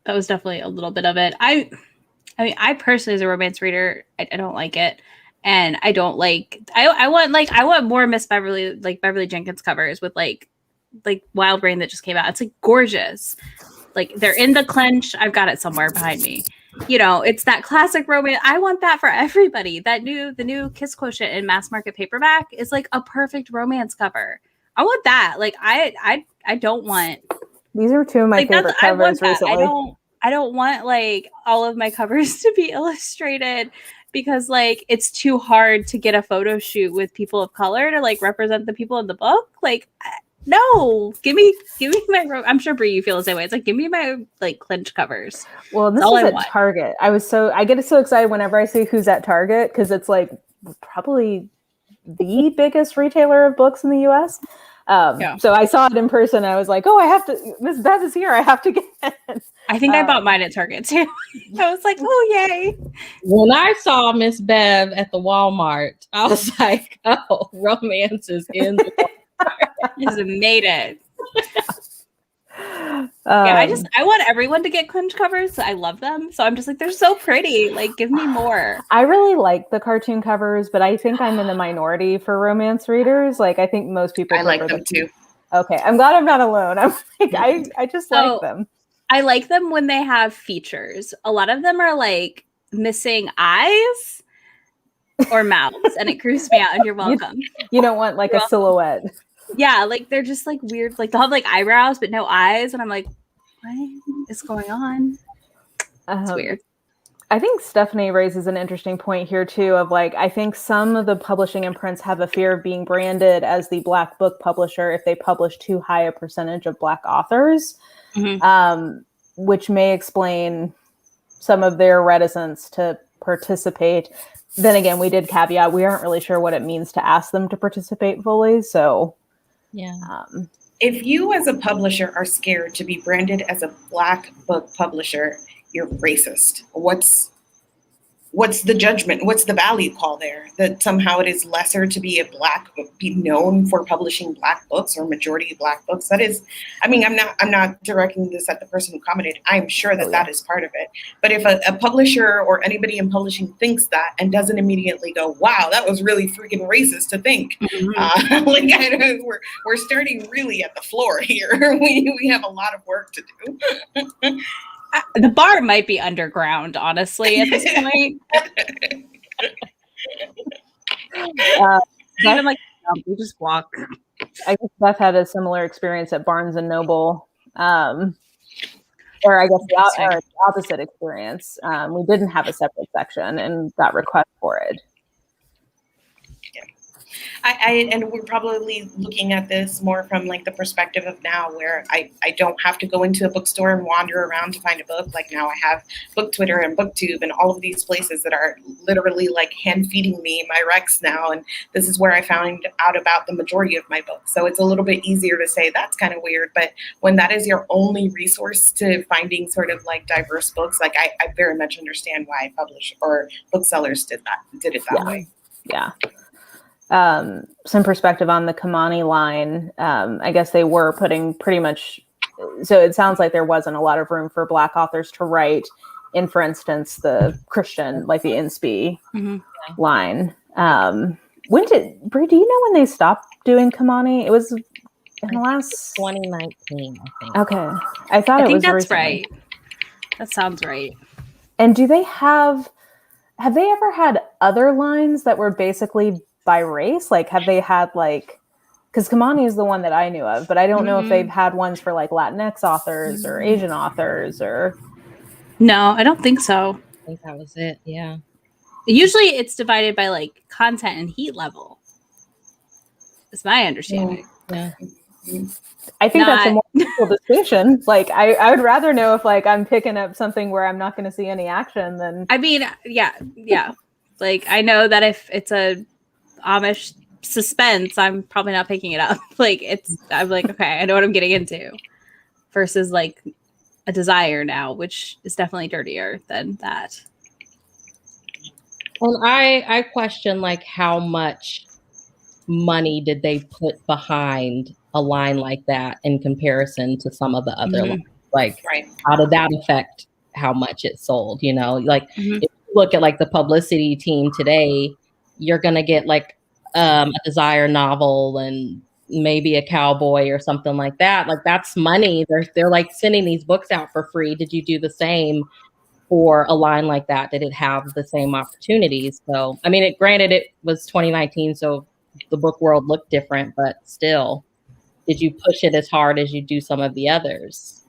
that was definitely a little bit of it. I mean, I personally, as a romance reader, I don't like it. And I don't like, I want more Miss Beverly, like Beverly Jenkins covers with like Wild Rain that just came out. It's like gorgeous. Like they're in the clench. I've got it somewhere behind me. You know, it's that classic romance. I want that for everybody. The new Kiss Quotient in mass market paperback is like a perfect romance cover. I want that. Like I don't want. These are two of my favorite covers recently. I don't want like all of my covers to be illustrated because like it's too hard to get a photo shoot with people of color to like represent the people in the book. Like no, give me my. I'm sure Bree, you feel the same way. It's like give me my like clinch covers. Well, this is at Target. I get so excited whenever I see who's at Target because it's like probably the biggest retailer of books in the U.S. So I saw it in person. And I was like, oh, I have to. Miss Bev is here. I have to get it. I think I bought mine at Target too. I was like, oh yay! When I saw Miss Bev at the Walmart, I was like, oh, romance is in the Walmart. Just made it. I want everyone to get clinch covers. I love them. So I'm just like, they're so pretty. Like, give me more. I really like the cartoon covers, but I think I'm in the minority for romance readers. Like, I think most people. I like them too. Okay, I'm glad I'm not alone. I'm like, I just like them. I like them when they have features. A lot of them are like missing eyes or mouths, and it creeps me out. And you're welcome. You don't want like a silhouette. Yeah, like they're just like weird. Like they'll have like eyebrows but no eyes, and I'm like, what is going on? It's weird. I think Stephanie raises an interesting point here too. Of like, I think some of the publishing imprints have a fear of being branded as the Black book publisher if they publish too high a percentage of Black authors, which may explain some of their reticence to participate. Then again, we did caveat we aren't really sure what it means to ask them to participate fully. So. Yeah. If you as a publisher are scared to be branded as a Black book publisher, you're racist. what's the judgment? What's the value call there? That somehow it is lesser to be be known for publishing Black books or majority Black books. That is, I mean, I'm not directing this at the person who commented. I'm sure that that is part of it. But if a publisher or anybody in publishing thinks that and doesn't immediately go, wow, that was really freaking racist to think. Like, I know we're starting really at the floor here. We have a lot of work to do. The bar might be underground, honestly, at this point. Even like we just walk. I guess Beth had a similar experience at Barnes and Noble, or I guess the opposite experience. We didn't have a separate section and got requests for it. And we're probably looking at this more from like the perspective of now where I don't have to go into a bookstore and wander around to find a book. Like now I have Book Twitter and BookTube and all of these places that are literally like hand feeding me my recs now. And this is where I found out about the majority of my books. So it's a little bit easier to say that's kind of weird. But when that is your only resource to finding sort of like diverse books, like I very much understand why publishers or booksellers did it that way. Yeah. Some perspective on the Kamani line. I guess they were putting pretty much, so it sounds like there wasn't a lot of room for Black authors to write in, for instance, the Christian, like the INSPE line. When Bree, do you know when they stopped doing Kamani? It was in the last 2019, I think. Okay. I think that's recently. right. That sounds right. And do they have they ever had other lines that were basically by race? Like, have they had like, because Kamani is the one that I knew of, but I don't know if they've had ones for like Latinx authors or Asian authors or. No, I don't think so. I think that was it. Yeah. Usually it's divided by like content and heat level. That's my understanding. Yeah. I think that's a more useful distinction. Like, I would rather know if like I'm picking up something where I'm not going to see any action than. I mean, yeah. Like, I know that if it's a Amish suspense, I'm probably not picking it up. Like, I'm like, okay, I know what I'm getting into. Versus like a Desire now, which is definitely dirtier than that. And I question like how much money did they put behind a line like that in comparison to some of the other lines? Like, how did that affect how much it sold? You know, like if you look at like the publicity team today, you're gonna get like a Desire novel and maybe a cowboy or something like that. Like, that's money. They're like sending these books out for free. Did you do the same for a line like that? Did it have the same opportunities? So, I mean, granted it was 2019, so the book world looked different, but still, did you push it as hard as you do some of the others?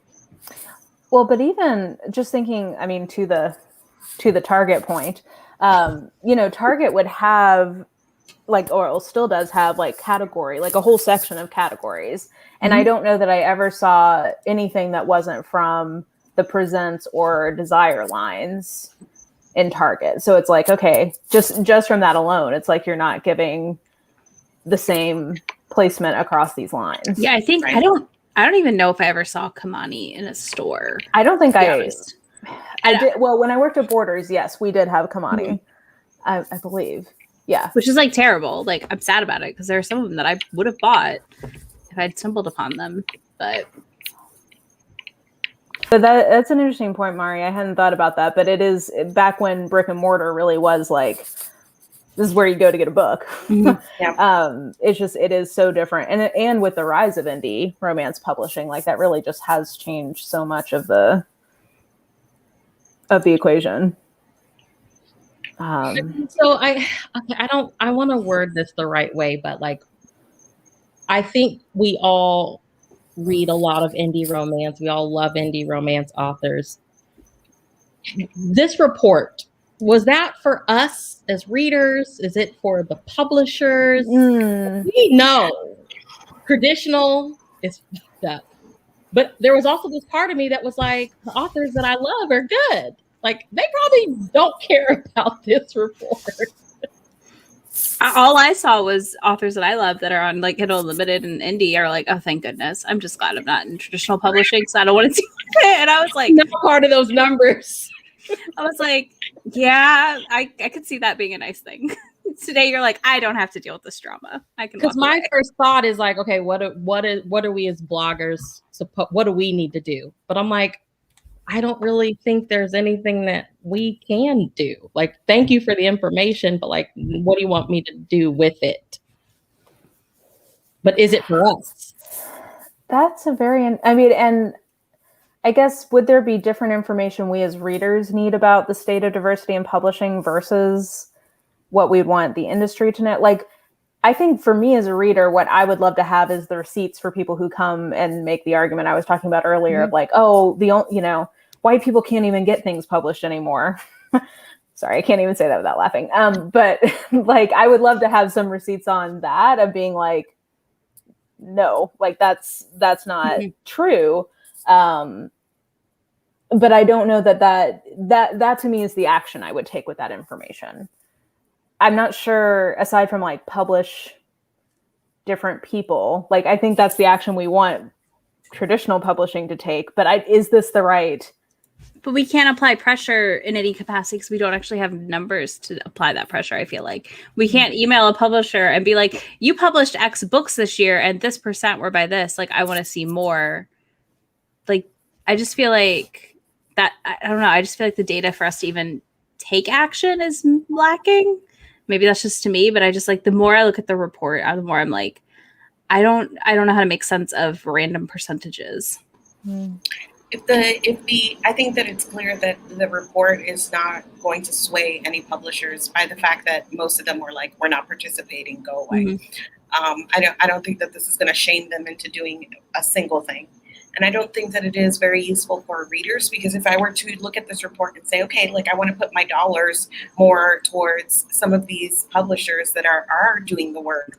Well, but even just thinking, I mean, to the Target point, Target would have like, or still does have like category, like a whole section of categories. And I don't know that I ever saw anything that wasn't from the Presents or Desire lines in Target. So it's like, okay, just from that alone, it's like you're not giving the same placement across these lines. Yeah, I think I don't even know if I ever saw Kamani in a store. I don't think I did. Well, when I worked at Borders, yes, we did have Kamani. I believe. Yeah. Which is like terrible. Like, I'm sad about it because there are some of them that I would have bought if I'd stumbled upon them. But that's an interesting point, Mari. I hadn't thought about that, but it is back when brick and mortar really was like, this is where you go to get a book. It is so different. And with the rise of indie romance publishing, like that really just has changed so much of the equation. So I want to word this the right way, but like, I think we all read a lot of indie romance. We all love indie romance authors. This report, was that for us as readers? Is it for the publishers? We know traditional is fucked up. But there was also this part of me that was like, the authors that I love are good. Like, they probably don't care about this report. All I saw was authors that I love that are on like Kindle Unlimited and indie are like, oh, thank goodness. I'm just glad I'm not in traditional publishing, so I don't want to see it. And I was like, not part of those numbers. I was like, Yeah, I could see that being a nice thing. Today you're like, I don't have to deal with this drama. I can. Because my first thought is like, okay, what are we as bloggers what do we need to do? But I'm like, I don't really think there's anything that we can do. Like, thank you for the information, but like, what do you want me to do with it? But is it for us? That's a very, I mean, and I guess, would there be different information we as readers need about the state of diversity in publishing versus what we'd want the industry to know? Like, I think for me as a reader, what I would love to have is the receipts for people who come and make the argument I was talking about earlier of like, oh, white people can't even get things published anymore. Sorry, I can't even say that without laughing. But like, I would love to have some receipts on that of being like, no, like that's not true. But I don't know that to me is the action I would take with that information. I'm not sure, aside from like publish different people, like I think that's the action we want traditional publishing to take, but is this the right? But we can't apply pressure in any capacity because we don't actually have numbers to apply that pressure. I feel like we can't email a publisher and be like, you published X books this year and this % were by this. Like, I want to see more. Like, I just feel like that, I don't know. I just feel like the data for us to even take action is lacking. Maybe that's just to me, but I just like, the more I look at the report, the more I'm like, I don't know how to make sense of random percentages. I think that it's clear that the report is not going to sway any publishers by the fact that most of them were like, we're not participating, go away. I don't think that this is going to shame them into doing a single thing. And I don't think that it is very useful for readers, because if I were to look at this report and say, okay, like I want to put my dollars more towards some of these publishers that are doing the work,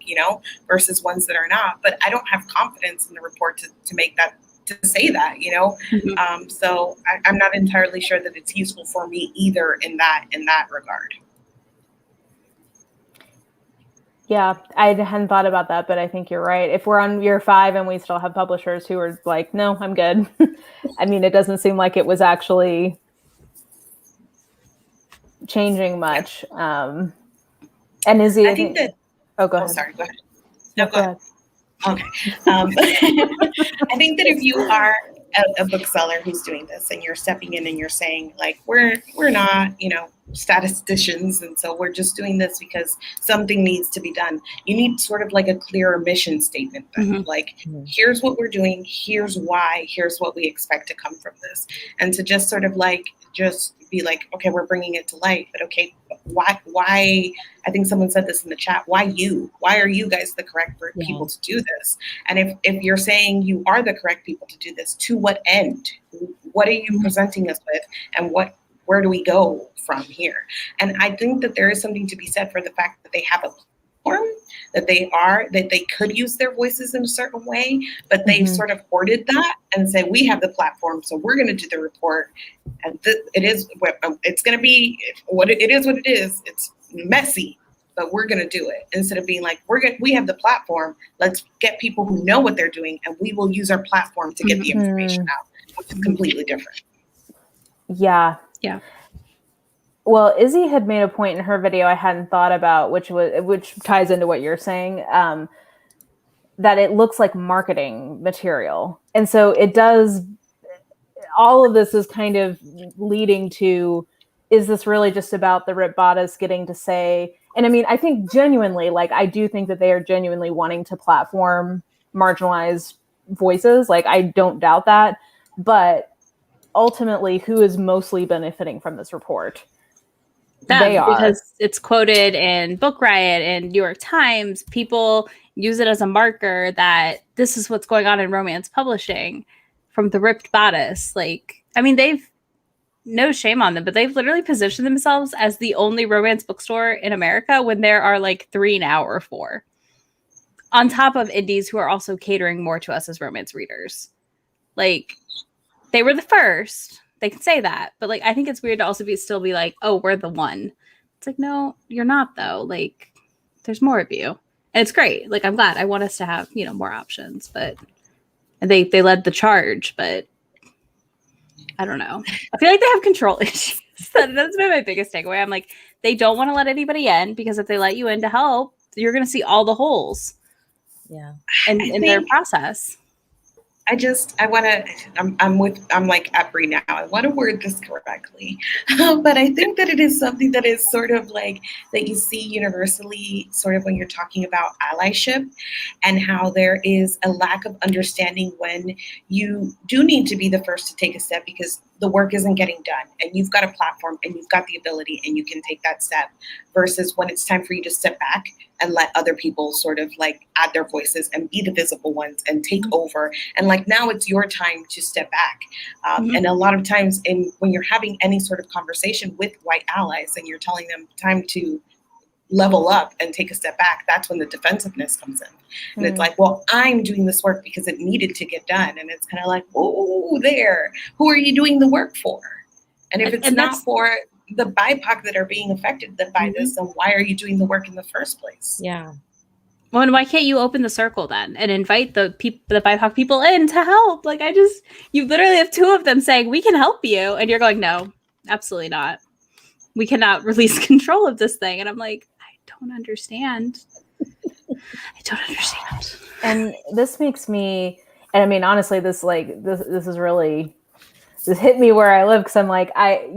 versus ones that are not, but I don't have confidence in the report to make that, to say that, so I'm not entirely sure that it's useful for me either in that regard. Yeah, I hadn't thought about that, but I think you're right. If we're on year 5 and we still have publishers who are like, no, I'm good. I mean, it doesn't seem like it was actually changing much. And Izzy, I think that. Oh, go ahead. Sorry, go ahead. No, go ahead. Okay. I think that if you are a bookseller who's doing this and you're stepping in and you're saying like, we're not, statisticians, and so we're just doing this because something needs to be done, you need sort of like a clearer mission statement. Here's what we're doing, here's why, here's what we expect to come from this. And to just sort of like, just be like, okay, we're bringing it to light, but okay, why, I think someone said this in the chat, why are you guys the correct people to do this? And if you're saying you are the correct people to do this, to what end? What are you presenting us with? And where do we go from here? And I think that there is something to be said for the fact that they have a platform, that they could use their voices in a certain way, but they've sort of hoarded that and say, we have the platform, so we're going to do the report. And it's going to be what it is. It's messy, but we're going to do it, instead of being like, we have the platform. Let's get people who know what they're doing, and we will use our platform to get the information out, which is completely different. Yeah. Yeah. Well, Izzy had made a point in her video I hadn't thought about, which ties into what you're saying, that it looks like marketing material. And so it does, all of this is kind of leading to, is this really just about the Rip Bodice getting to say, and I mean, I think genuinely, like, I do think that they are genuinely wanting to platform marginalized voices. Like, I don't doubt that. But ultimately, who is mostly benefiting from this report? They are. Because it's quoted in Book Riot and New York Times. People use it as a marker that this is what's going on in romance publishing from the Ripped Bodice. Like, I mean, they've, no shame on them, but they've literally positioned themselves as the only romance bookstore in America when there are like 3 now or 4. On top of indies who are also catering more to us as romance readers. Like, they were the first. They can say that, but like, I think it's weird to also still be like, oh, we're the one. It's like, no, you're not though. Like, there's more of you, and it's great. Like, I'm glad. I want us to have, more options, but they led the charge, but I don't know. I feel like they have control issues. That's been my biggest takeaway. I'm like, they don't want to let anybody in because if they let you in to help, you're going to see all the holes. Yeah. In their process. I'm like at Bree now. I want to word this correctly. But I think that it is something that is sort of like that you see universally sort of when you're talking about allyship and how there is a lack of understanding when you do need to be the first to take a step because the work isn't getting done and you've got a platform and you've got the ability and you can take that step versus when it's time for you to step back and let other people sort of like add their voices and be the visible ones and take over. And like now it's your time to step back. And a lot of times when you're having any sort of conversation with white allies and you're telling them time to level up and take a step back, that's when the defensiveness comes in. And it's like, well, I'm doing this work because it needed to get done. And it's kind of like, oh, there, who are you doing the work for? And if it's not for the BIPOC that are being affected by this, then why are you doing the work in the first place? Yeah. Well, and why can't you open the circle then and invite the BIPOC people in to help? Like, you literally have two of them saying, we can help you. And you're going, no, absolutely not. We cannot release control of this thing. And I'm like, I don't understand. I don't understand. And this makes me, and I mean, honestly, this is really, this hit me where I live. Cause I'm like, I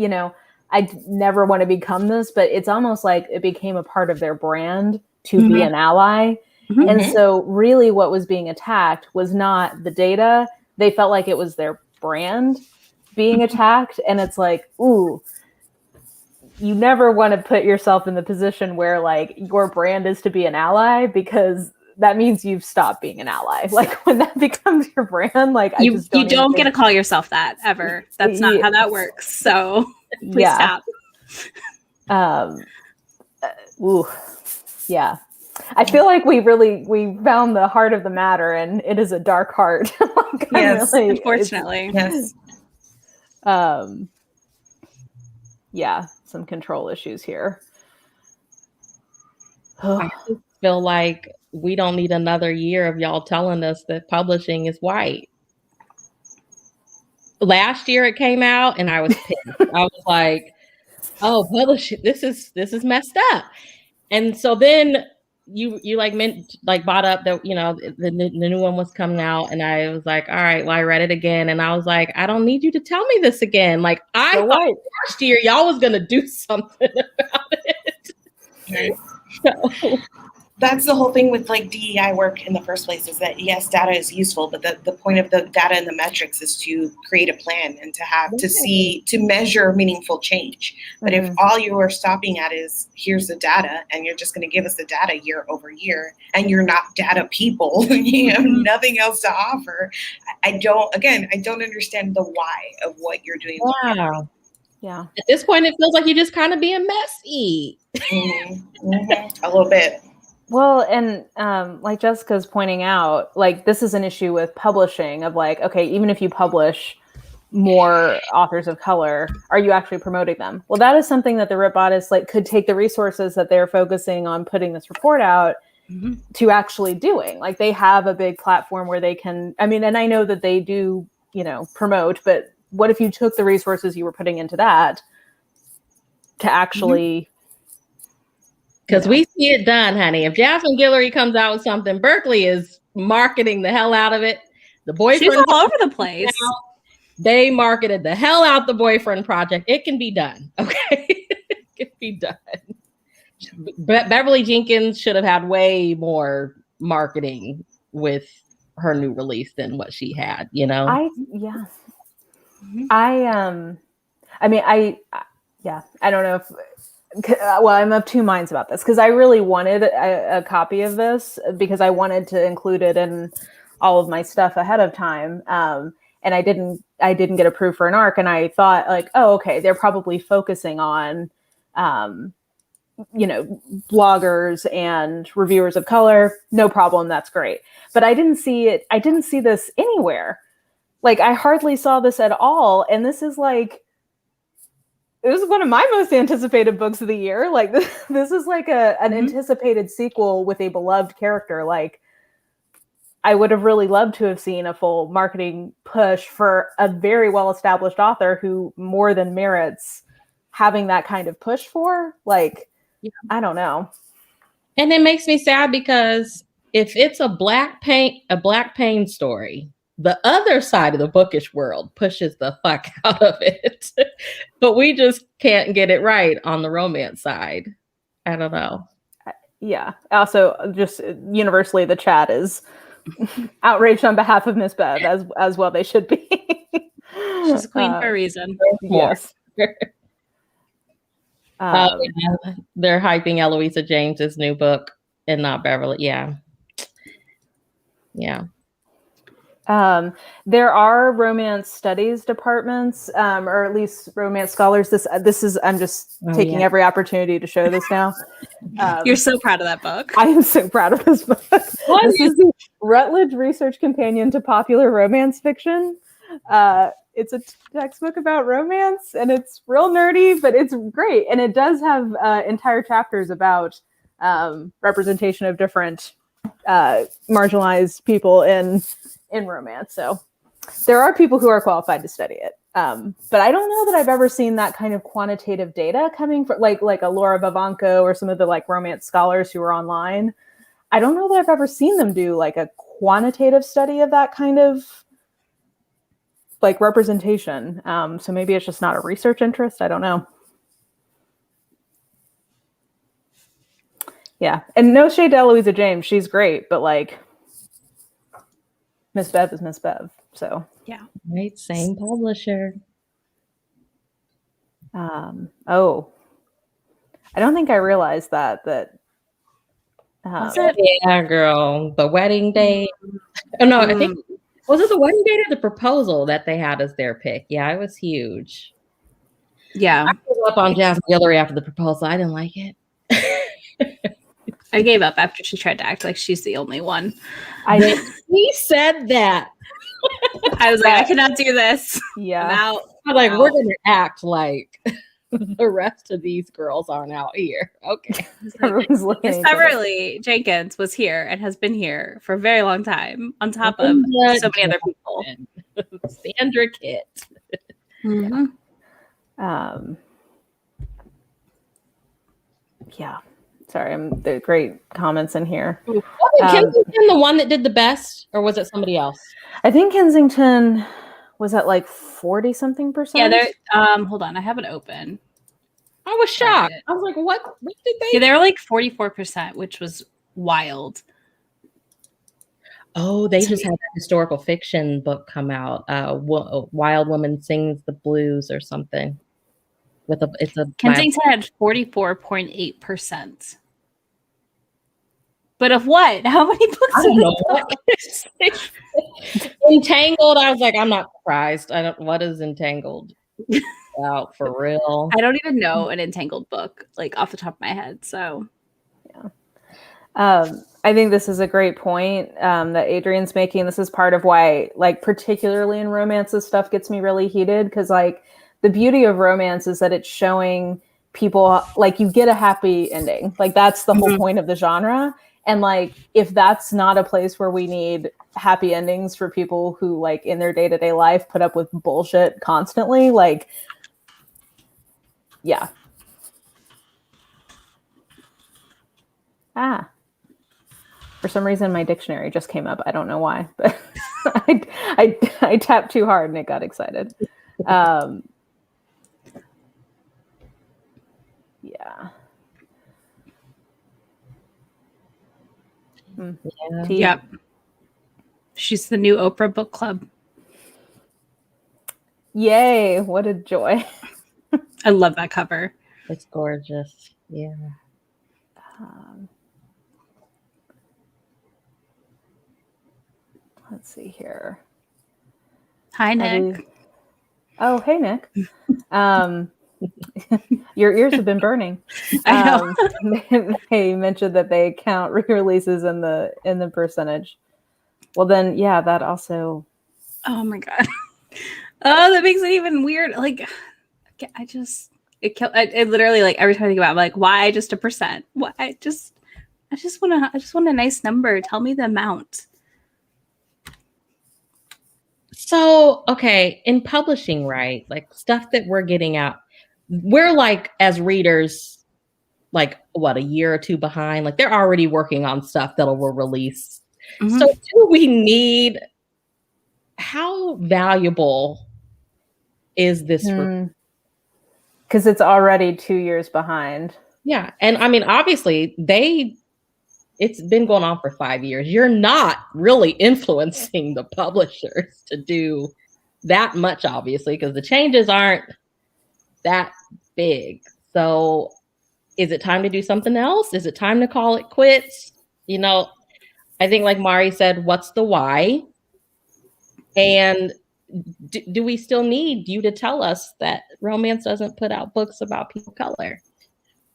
never want to become this, but it's almost like it became a part of their brand to be an ally. And so really what was being attacked was not the data. They felt like it was their brand being attacked. And it's like, ooh, you never want to put yourself in the position where like your brand is to be an ally, because that means you've stopped being an ally. Like when that becomes your brand, like you don't get to call yourself that ever. That's not how that works. So please stop. Yeah. I feel like we found the heart of the matter, and it is a dark heart. Like, yes, really, unfortunately. Yes. Yeah, some control issues here. I just feel like we don't need another year of y'all telling us that publishing is white. Last year it came out and I was pissed. I was like, oh, publishing, this is messed up. And so then you brought up that, the new one was coming out, and I was like, all right, well, I read it again, and I was like, I don't need you to tell me this again. Like, I thought last year y'all was gonna do something about it. Right. So that's the whole thing with like DEI work in the first place, is that yes, data is useful, but the point of the data and the metrics is to create a plan and to measure meaningful change. But if all you are stopping at is here's the data and you're just going to give us the data year over year and you're not data people, you have nothing else to offer. I don't understand the why of what you're doing. Wow. Yeah. At this point, it feels like you're just kind of being messy. A little bit. Well, and like Jessica's pointing out, like this is an issue with publishing of like, okay, even if you publish more authors of color, are you actually promoting them? Well, that is something that the Bodice like could take the resources that they're focusing on putting this report out to actually doing. Like they have a big platform where they can, I mean, and I know that they do, promote, but what if you took the resources you were putting into that to actually... Because we see it done, honey. If Jasmine Guillory comes out with something, Berkeley is marketing the hell out of it. The Boyfriend She's all over the place. They marketed the hell out the Boyfriend Project. It can be done. Okay. It can be done. Beverly Jenkins should have had way more marketing with her new release than what she had, I don't know if, well, I'm of two minds about this because I really wanted a copy of this because I wanted to include it in all of my stuff ahead of time. And I didn't get approved for an ARC. And I thought like, oh, okay, they're probably focusing on, bloggers and reviewers of color. No problem. That's great. But I didn't see it. I didn't see this anywhere. Like I hardly saw this at all. And this is like, it was one of my most anticipated books of the year. Like this is like an anticipated sequel with a beloved character. Like I would have really loved to have seen a full marketing push for a very well-established author who more than merits having that kind of push for. Like, I don't know. And it makes me sad because if it's a black pain story, the other side of the bookish world pushes the fuck out of it. But we just can't get it right on the romance side. I don't know. Yeah. Also, just universally, the chat is outraged on behalf of Miss Bev, as well they should be. She's a queen for a reason. Yes. They're hyping Eloisa James's new book and not Beverly. Yeah. There are romance studies departments, or at least romance scholars. This is I'm just taking every opportunity to show this now. You're so proud of that book. I am so proud of this book. This is the Routledge Research Companion to Popular Romance Fiction. It's a textbook about romance, and it's real nerdy, but it's great. And it does have entire chapters about representation of different marginalized people in romance. So there are people who are qualified to study it. But I don't know that I've ever seen that kind of quantitative data coming from like a Laura Bavanko or some of the like romance scholars who are online. I don't know that I've ever seen them do like a quantitative study of that kind of like representation. So maybe it's just not a research interest. I don't know. Yeah. And no shade to Eloisa James. She's great, but like Miss Bev is Miss Bev. So yeah. Right. Same publisher. Oh, I don't think I realized that. Yeah, girl. The wedding date. Oh no, I think was it the wedding date or the proposal that they had as their pick? Yeah, it was huge. Yeah. I gave up on Jasmine Guillory after the proposal. I didn't like it. I gave up after she tried to act like she's the only one. He said that. I was like, I cannot do this. Yeah. I was like, we're going to act like the rest of these girls aren't out here. Okay. Miss Beverly Jenkins was here and has been here for a very long time, on top of so many other people. Sandra Kitt. Mm-hmm. Yeah. Sorry, there are great comments in here. Was Kensington the one that did the best, or was it somebody else? I think Kensington was at like 40-something%. Yeah, hold on, I have it open. I was shocked. I was like, what did they? Yeah, they were like 44%, which was wild. Oh, they just had a historical fiction book come out. Wild Woman Sings the Blues or something. Kensington had 44.8%. But of what? How many books? I don't know. Entangled. I was like, I'm not surprised. What is Entangled about for real? I don't even know an Entangled book like off the top of my head. So, yeah. I think this is a great point that Adrian's making. This is part of why, like, particularly in romance, this stuff gets me really heated because, like, the beauty of romance is that it's showing people like you get a happy ending. Like that's the whole point of the genre. And like, if that's not a place where we need happy endings for people who like in their day-to-day life put up with bullshit constantly, like, yeah. For some reason, my dictionary just came up. I don't know why, but I tapped too hard and it got excited. Yeah. Yep. She's the new Oprah book club. Yay. What a joy. I love that cover. It's gorgeous. Yeah. Let's see here. Hi, Nick. Oh, hey, Nick. Your ears have been burning. I know. They mentioned that they count re-releases in the percentage. Well, then, yeah, that also. Oh my god. Oh, that makes it even weird. Like, it literally, like, every time I think about it, I'm like, why just a percent? Why I just want a nice number. Tell me the amount. So, okay, in publishing, right? Like stuff that we're getting out. we're like, as readers, like what, a year or two behind. Like they're already working on stuff that will release. So do we need, how valuable is this? Because it's already 2 years behind. Yeah. And I mean, obviously it's been going on for 5 years. You're not really influencing the publishers to do that much, obviously, because the changes aren't that big. So is it time to do something else? Is it time to call it quits? You know, I think like Mari said, what's the why? And do we still need you to tell us that romance doesn't put out books about people of color?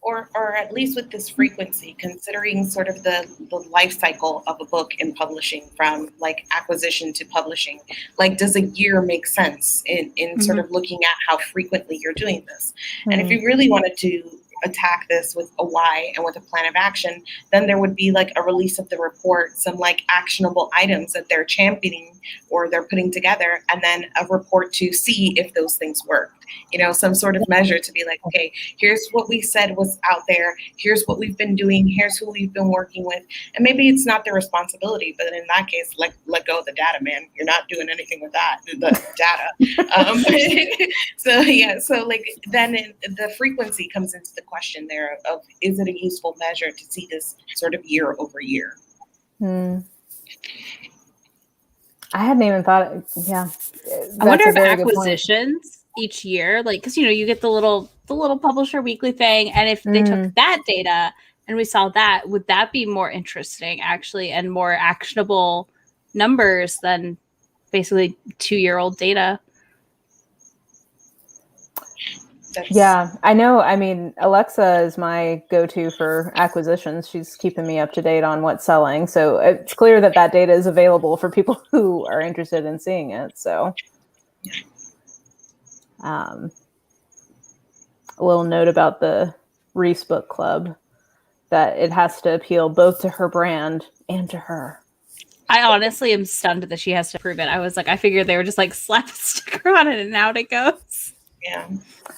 Or at least with this frequency, considering sort of the life cycle of a book in publishing, from like acquisition to publishing, like does a year make sense in sort of looking at how frequently you're doing this? And if you really wanted to attack this with a why and with a plan of action, then there would be like a release of the report, some like actionable items that they're championing or they're putting together, and then a report to see if those things worked. You know, some sort of measure to be like, okay, here's what we said was out there. Here's what we've been doing. Here's who we've been working with. And maybe it's not their responsibility, but in that case, let go of the data, man. You're not doing anything with that, the data. So like then the frequency comes into the question there of, is it a useful measure to see this sort of year over year? I hadn't even thought. Yeah, I wonder if acquisitions each year, like, because you know you get the little publisher weekly thing, and if they took that data and we saw that, would that be more interesting actually and more actionable numbers than basically 2-year-old data? Yeah, I know. I mean, Alexa is my go-to for acquisitions. She's keeping me up to date on what's selling. So it's clear that data is available for people who are interested in seeing it. So a little note about the Reese Book Club, that it has to appeal both to her brand and to her. I honestly am stunned that she has to prove it. I was like, I figured they were just like slap a sticker on it and out it goes. Yeah.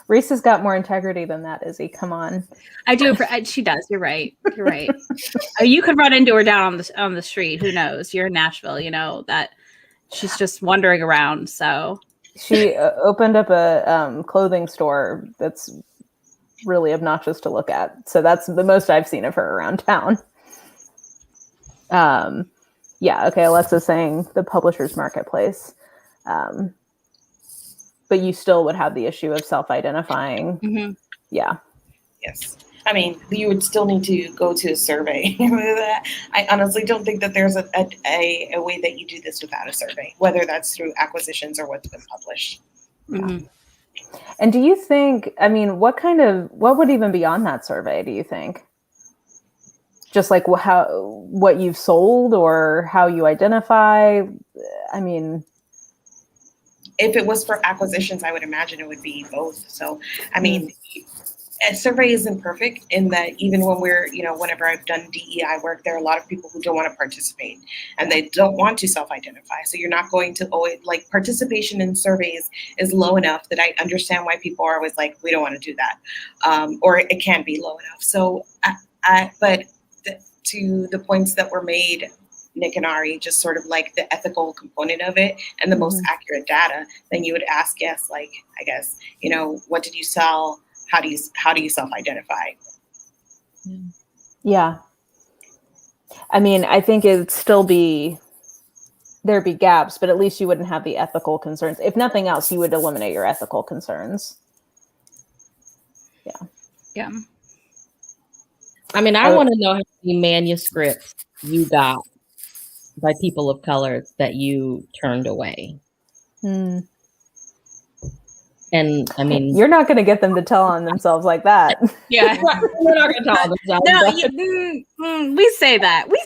Reese has got more integrity than that, Izzy. Come on. I do. She does. You're right. You're right. You could run into her down on the street. Who knows? You're in Nashville. You know that she's just wandering around. So she opened up a clothing store that's really obnoxious to look at. So that's the most I've seen of her around town. Yeah. Okay. Alexa's saying the publisher's marketplace. But you still would have the issue of self-identifying. Yeah. Yes. I mean, you would still need to go to a survey. I honestly don't think that there's a way that you do this without a survey, whether that's through acquisitions or what's been published. And do you think, I mean, what would even be on that survey, do you think? Just like what you've sold or how you identify? I mean... If it was for acquisitions, I would imagine it would be both. So, I mean, a survey isn't perfect in that even when whenever I've done DEI work, there are a lot of people who don't want to participate and they don't want to self-identify. So you're not going to always, like, participation in surveys is low enough that I understand why people are always like, we don't want to do that. Or it can be low enough. So, to the points that were made, Nick and Ari, just sort of like the ethical component of it and the most accurate data, then you would ask, yes, like, I guess, what did you sell? How do you self-identify? Yeah. I mean, I think there'd be gaps, but at least you wouldn't have the ethical concerns. If nothing else, you would eliminate your ethical concerns. Yeah. Yeah. I mean, I want to know how many manuscripts you got by people of color that you turned away. And I mean, you're not going to get them to tell on themselves like that. Yeah, we're not going to tell on themselves. No, we say that. We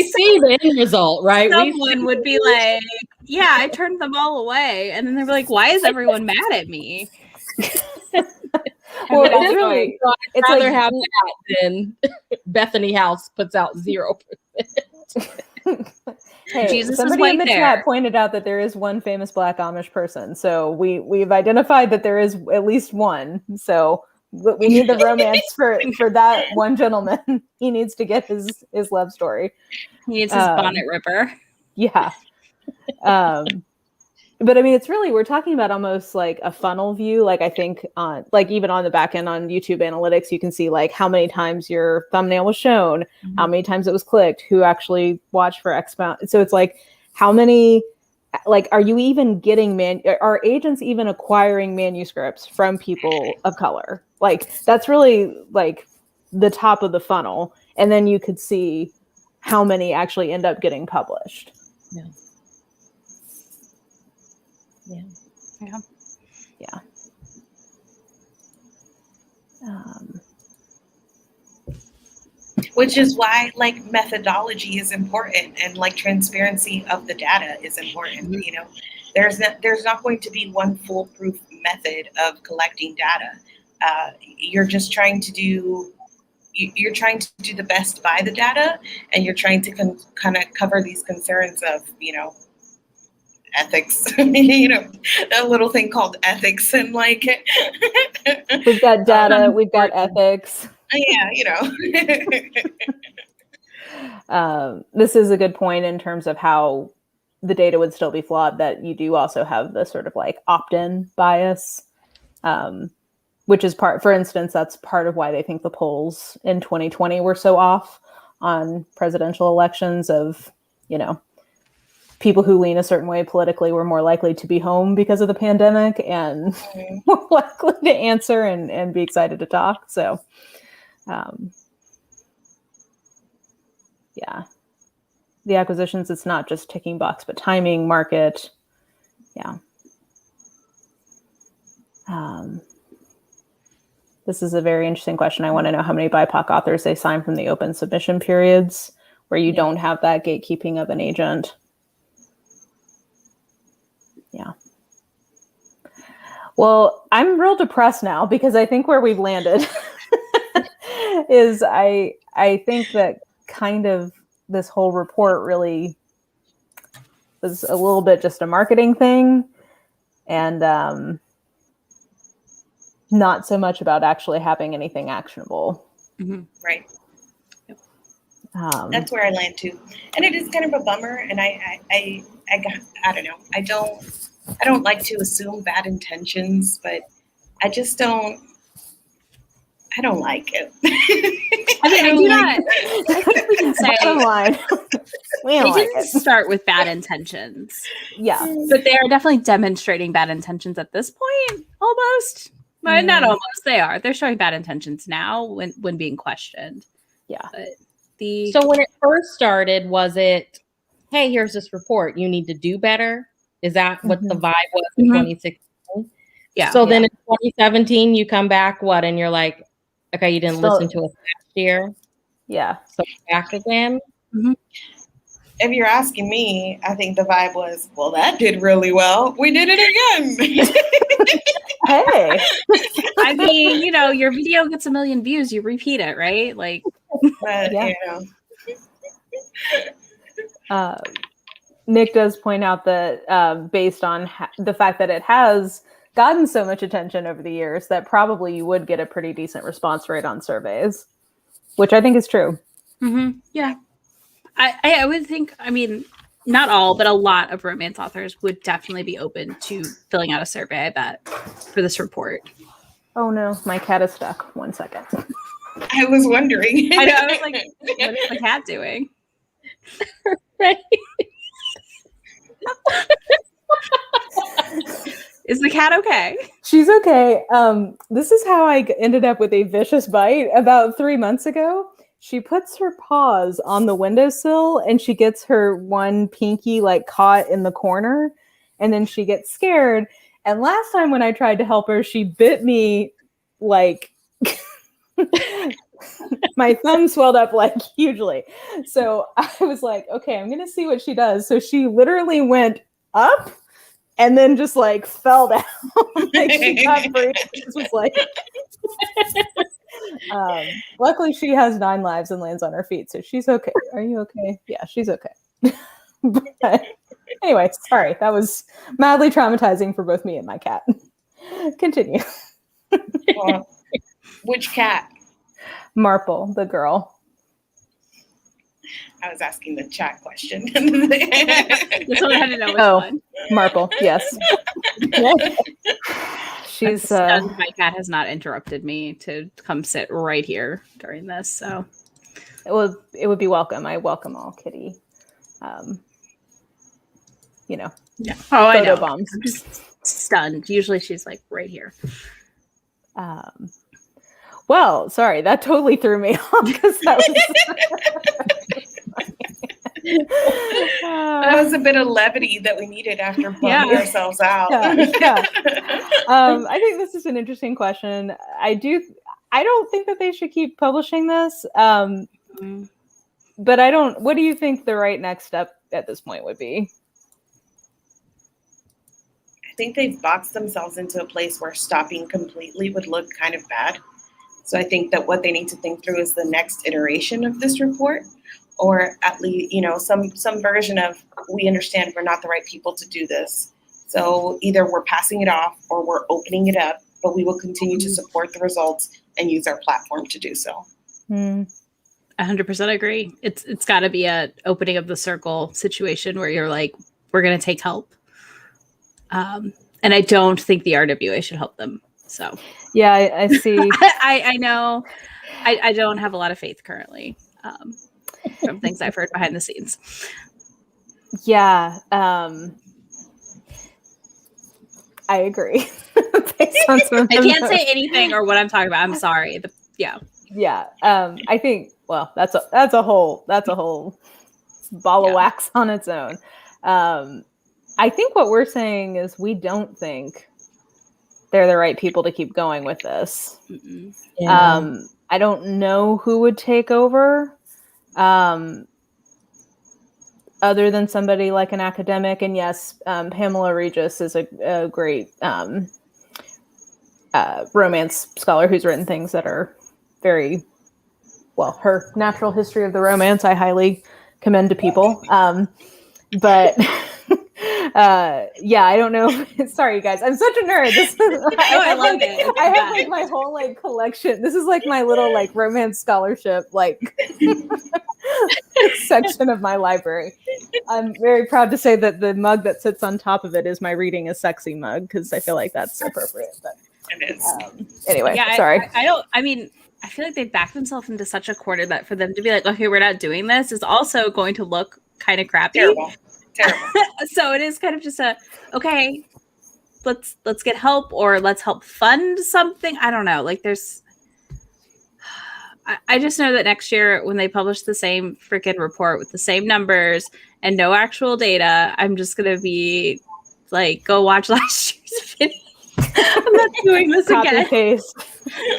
see the end result, right? Someone would be like, "Yeah, I turned them all away," and then they're like, "Why is everyone mad at me?" Well, it's rather like, have that than Bethany House puts out 0%. Hey, Jesus is somebody right in the there. chat pointed out that there is one famous Black Amish person. So we've identified that there is at least one. So we need the romance for that one gentleman. He needs to get his love story. He needs his bonnet ripper. Yeah. But I mean, it's really, we're talking about almost like a funnel view. Like I think on, like even on the back end on YouTube analytics, you can see like how many times your thumbnail was shown, how many times it was clicked, who actually watched for X amount. So it's like, how many, like, are you even getting are agents even acquiring manuscripts from people of color? Like that's really like the top of the funnel. And then you could see how many actually end up getting published. Yeah. Yeah. Yeah. Yeah. Which is why like methodology is important and like transparency of the data is important. You know, there's not going to be one foolproof method of collecting data. You're just trying to do the best by the data, and you're trying to kind of cover these concerns of, you know, ethics, you know, a little thing called ethics, and like we've got data, we've got ethics. Yeah, you know. This is a good point in terms of how the data would still be flawed, that you do also have the sort of like opt-in bias, which is for instance, that's part of why they think the polls in 2020 were so off on presidential elections of, you know, people who lean a certain way politically were more likely to be home because of the pandemic and more likely to answer and be excited to talk. So, yeah, the acquisitions, it's not just ticking box, but timing, market. Yeah. This is a very interesting question. I want to know how many BIPOC authors they sign from the open submission periods where you don't have that gatekeeping of an agent. Yeah. Well, I'm real depressed now because I think where we've landed is I think that kind of this whole report really was a little bit just a marketing thing, and not so much about actually having anything actionable. Right. That's where I land too, and it is kind of a bummer. And I don't know. I don't like to assume bad intentions, but I just don't. I don't like it. I mean, I do not. I think we can say bottom line, we don't like it. Start with bad intentions. Yeah, but they are definitely demonstrating bad intentions at this point, almost. But not almost. They are. They're showing bad intentions now when being questioned. Yeah. But so when it first started, was it, hey, here's this report, you need to do better? Is that what the vibe was in 2016? Yeah. So then in 2017, you come back, what? And you're like, okay, you didn't listen to us last year. Yeah. So back again. If you're asking me, I think the vibe was, well, that did really well. We did it again. Hey. I mean, you know, your video gets 1 million views, you repeat it, right? Like, but, yeah. You know. Nick does point out that based on the fact that it has gotten so much attention over the years, that probably you would get a pretty decent response rate on surveys, which I think is true. Yeah. I would think, I mean, not all, but a lot of romance authors would definitely be open to filling out a survey, I bet, for this report. Oh no, my cat is stuck. 1 second. I was wondering. I know, I was like, what is the cat doing? Right. Is the cat okay? She's okay. This is how I ended up with a vicious bite about 3 months ago. She puts her paws on the windowsill and she gets her one pinky like caught in the corner, and then she gets scared. And last time when I tried to help her, she bit me like my thumb swelled up like hugely. So I was like, okay, I'm going to see what she does. So she literally went up and then just like fell down. Like she got free. This was like, luckily she has 9 lives and lands on her feet. So she's okay. Are you okay? Yeah, she's okay. But anyway, sorry. That was madly traumatizing for both me and my cat. Continue. Which cat? Marple, the girl. I was asking the chat question. This one had to know which one. Marple, yes. She's stunned my cat has not interrupted me to come sit right here during this. So it would be welcome. I welcome all kitty. Yeah. Oh, I know. Bombs. I'm just stunned. Usually she's like right here. Well, sorry, that totally threw me off because that was a bit of levity that we needed after bumming ourselves out. Yeah. I think this is an interesting question. I don't think that they should keep publishing this. But what do you think the right next step at this point would be? I think they've boxed themselves into a place where stopping completely would look kind of bad. So I think that what they need to think through is the next iteration of this report, or at least, some version of, we understand we're not the right people to do this. So either we're passing it off or we're opening it up, but we will continue to support the results and use our platform to do so. 100% agree. It's got to be a opening of the circle situation where you're like, we're going to take help. And I don't think the RWA should help them. So yeah, I see. I know. I don't have a lot of faith currently from things I've heard behind the scenes. Yeah, I agree. I can't say anything or what I'm talking about. I'm sorry. Yeah. I think. Well, that's a whole ball of wax on its own. I think what we're saying is we don't think they're the right people to keep going with this. I don't know who would take over other than somebody like an academic. And yes, Pamela Regis is a great romance scholar who's written things that are very, well, her natural history of the romance, I highly commend to people. But I don't know. Sorry, you guys. I'm such a nerd. I love it. I have like my whole like collection. This is like my little like romance scholarship like section of my library. I'm very proud to say that the mug that sits on top of it is my reading is sexy mug because I feel like that's appropriate. But it is. Anyway, sorry. I feel like they backed themselves into such a corner that for them to be like, okay, we're not doing this is also going to look kind of crappy. Terrible. So it is kind of just okay, let's get help or let's help fund something. I don't know. Like I just know that next year when they publish the same freaking report with the same numbers and no actual data, I'm just going to be like, go watch last year's video. I'm not doing this again.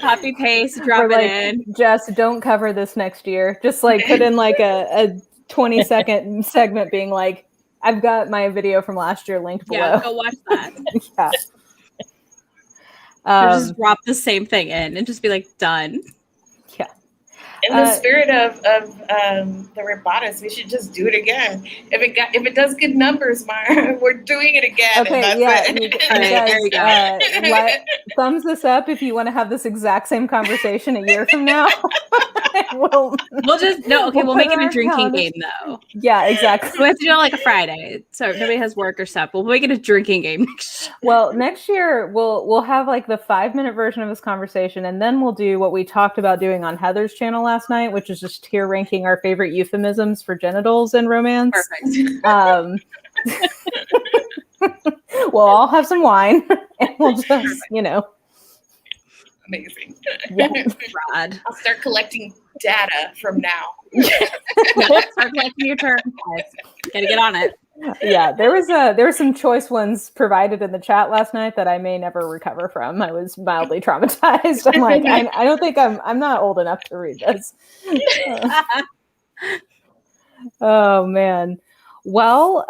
Copy paste, drop it in. Just don't cover this next year. Just like put in like a 20-second segment being like, I've got my video from last year linked below. Yeah, go watch that. Just drop the same thing in and just be like, done. Yeah. In the spirit of the Bodice, we should just do it again. If it does good numbers, Mara, we're doing it again. Okay, there you go. Thumbs this up if you want to have this exact same conversation a year from now. we'll make it a drinking game though. Yeah, exactly. We have to do it like a Friday, so if nobody has work or stuff. We'll make it a drinking game next year. Well, next year we'll have like the 5-minute version of this conversation, and then we'll do what we talked about doing on Heather's channel last night, which is just tier ranking our favorite euphemisms for genitals in romance. Perfect. We'll all have some wine, and we'll just, Amazing. Yeah. Rod. I'll start collecting data from now. Start collecting your terms, guys. Gotta get on it. Yeah, there were some choice ones provided in the chat last night that I may never recover from. I was mildly traumatized. I'm like, I don't think I'm not old enough to read this. Oh man. Well,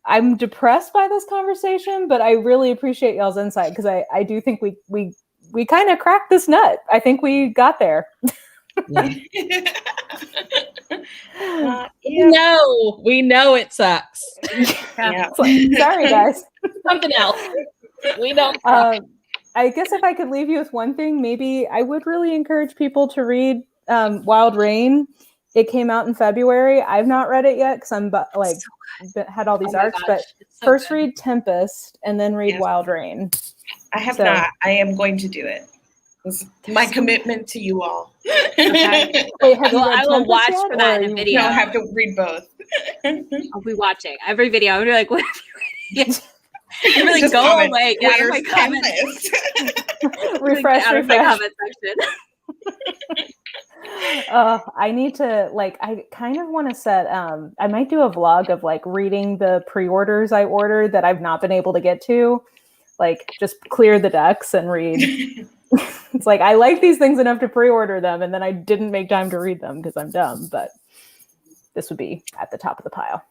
I'm depressed by this conversation, but I really appreciate y'all's insight because I do think we kind of cracked this nut. I think we got there. Yeah. We know it sucks. Yeah. Sorry, guys. Something else. We don't. I guess if I could leave you with one thing, maybe I would really encourage people to read Wild Rain. It came out in February. I've not read it yet because I'm had all these arcs. But so first read Tempest and then read Wild Rain. I have not. I am going to do it. It's my commitment to you all. Okay. Wait, have you read I will watch yet, for that in a video. No, I have to read both. I'll be watching every video. I'm like, what have you read? You really Just go comment. away. Get out of my comment. refresh out of my comment section. I need to I kind of want to set I might do a vlog of reading the pre-orders I ordered that I've not been able to get to, just clear the decks and read. It's I like these things enough to pre-order them and then I didn't make time to read them because I'm dumb, but this would be at the top of the pile.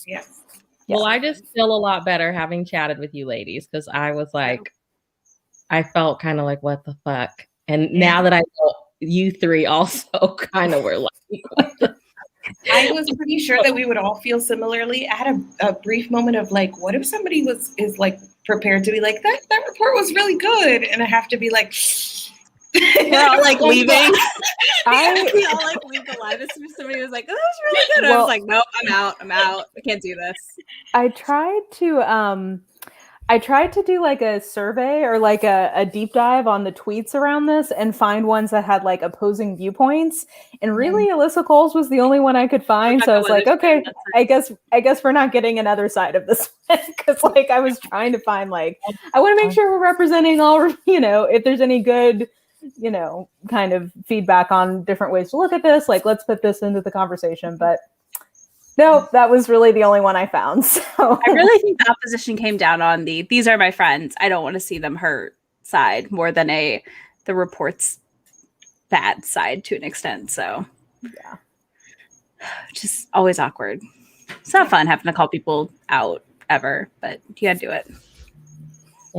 Yes. Well, I just feel a lot better having chatted with you ladies because I was I felt kind of what the fuck. And now that I know you three also kind of were I was pretty sure that we would all feel similarly. I had a brief moment of what if somebody is prepared to be that report was really good, and I have to be we're all leaving. We all leave the live. Somebody was that was really good. I was nope, I'm out. I can't do this. I tried to do a survey or a deep dive on the tweets around this and find ones that had opposing viewpoints. And really, Alyssa Cole's was the only one I could find. So I was okay, I guess we're not getting another side of this because I was trying to find I want to make sure we're representing all, if there's any good, kind of feedback on different ways to look at this. Let's put this into the conversation, but. No, that was really the only one I found. So I really think the opposition came down on these are my friends. I don't want to see them hurt side more than the reports bad side to an extent. So yeah. Just always awkward. It's not fun having to call people out ever, but you gotta do it.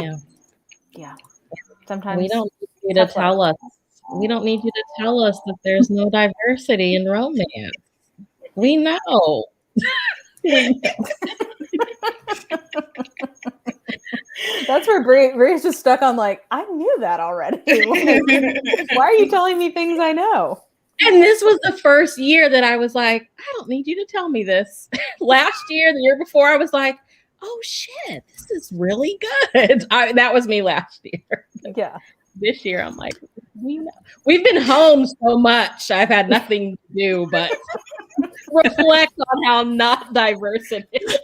Yeah. Yeah. Sometimes we don't need you to tell us. We don't need you to tell us that there's no diversity in romance. We know. That's where Bree's just stuck on I knew that already. Why are you telling me things I know? And this was the first year that I was I don't need you to tell me this. Last year, the year before, I was oh shit, this is really good. That was me last year. Yeah. This year, I'm we know. We've been home so much. I've had nothing to do but reflect on how not diverse it is.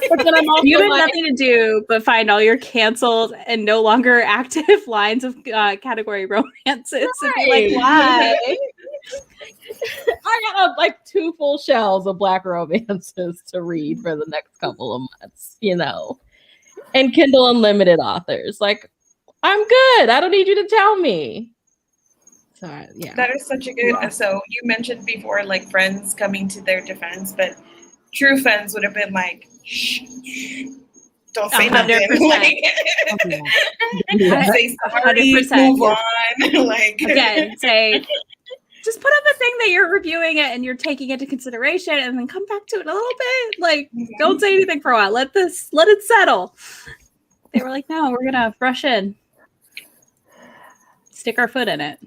But then I'm also you have nothing to do but find all your canceled and no longer active lines of category romances and be why? I got 2 full shelves of Black romances to read for the next couple of months, and Kindle Unlimited authors. I'm good. I don't need you to tell me. So yeah, that is such a good. Yeah. So you mentioned before, friends coming to their defense, but true friends would have been shh, don't say 100%. Nothing. Say sorry, 100%. move on. Again, say. Just put up a thing that you're reviewing it and you're taking into consideration, and then come back to it a little bit. Don't say anything for a while. Let it settle. They were no, we're gonna rush in. Stick our foot in it.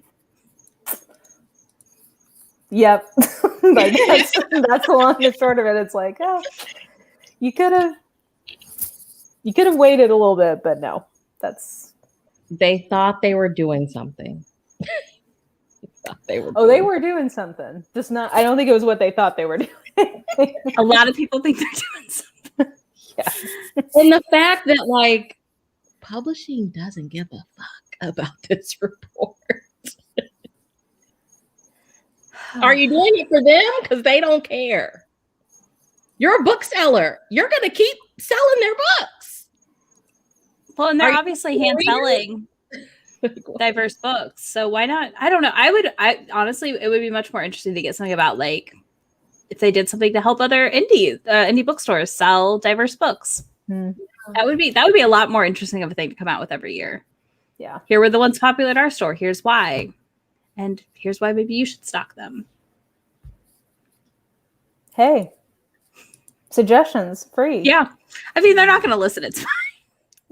Yep. That's the long and short of it. It's you could have waited a little bit, but no. They thought they were doing something. They were doing something. Just not. I don't think it was what they thought they were doing. A lot of people think they're doing something. Yeah. And the fact that publishing doesn't give a fuck about this report. Are you doing it for them? Because they don't care. You're a bookseller. You're going to keep selling their books. Well, and they're obviously hand selling diverse books. So why not? I don't know. I honestly, it would be much more interesting to get something about if they did something to help other indie bookstores sell diverse books. That would be a lot more interesting of a thing to come out with every year. Yeah. Here were the ones popular at our store. Here's why. And here's why maybe you should stock them. hey, suggestions free. Yeah. I mean, they're not going to listen. It's fine.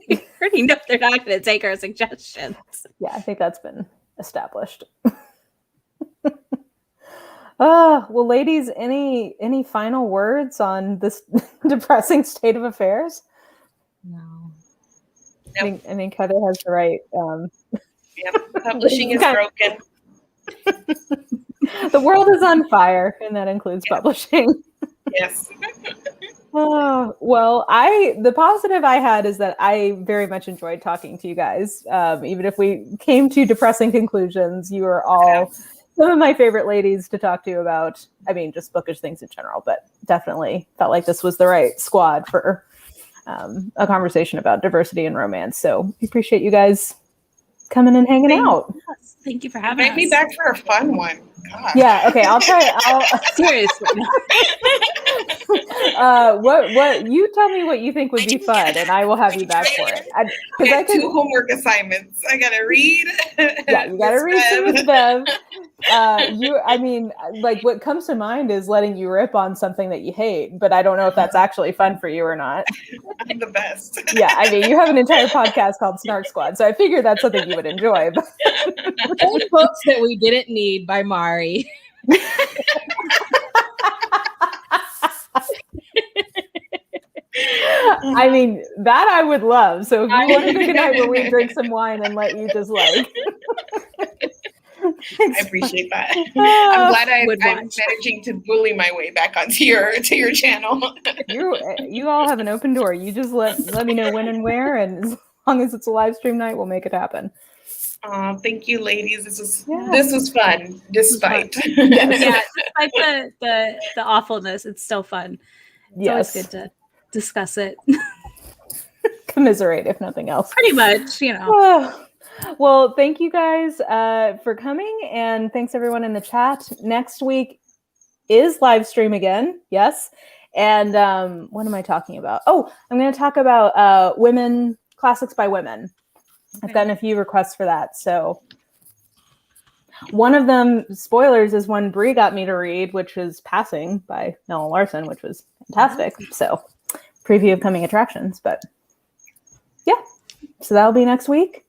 We already know they're not going to take our suggestions. Yeah, I think that's been established. Well, ladies, any final words on this depressing state of affairs? No. Nope. I think Heather has the right. Yep. Publishing is broken. The world is on fire, and that includes publishing. Yes. Well, the positive I had is that I very much enjoyed talking to you guys. Even if we came to depressing conclusions, you are all some of my favorite ladies to talk to about, I mean, just bookish things in general, but definitely felt like this was the right squad for a conversation about diversity and romance. So I appreciate you guys coming and hanging out. Thank you for having us. Invite me back for a fun one. God. Yeah. Okay. I'll try. Seriously. What you tell me what you think would be fun, and I will have you back for it. I have 2 homework assignments. I gotta read. Yeah, you gotta read some Miss Bev. I mean, like what comes to mind is letting you rip on something that you hate, but I don't know if that's actually fun for you or not. I'm the best. Yeah, I mean, you have an entire podcast called Snark Squad, so I figured that's something you would enjoy. Old books that we didn't need by Mari. I mean, that I would love. So if you want to pick a night where we drink some wine and let you just like. I appreciate that. I'm glad I'm managing to bully my way back onto your channel. You all have an open door. You just let me know when and where, and as long as it's a live stream night, we'll make it happen. Thank you, ladies. This was fun, despite despite the awfulness, it's still fun. It's always good to discuss it. Commiserate, if nothing else. Pretty much, you know. Well, thank you guys for coming, and thanks everyone in the chat. Next week is live stream again, yes. And what am I talking about? Oh, I'm going to talk about women classics by women. I've gotten a few requests for that. So one of them, spoilers, is one Bree got me to read, which is Passing by Nella Larson, which was fantastic. So preview of coming attractions. But yeah, so that'll be next week.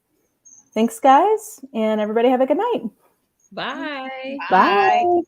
Thanks, guys. And everybody have a good night. Bye. Bye.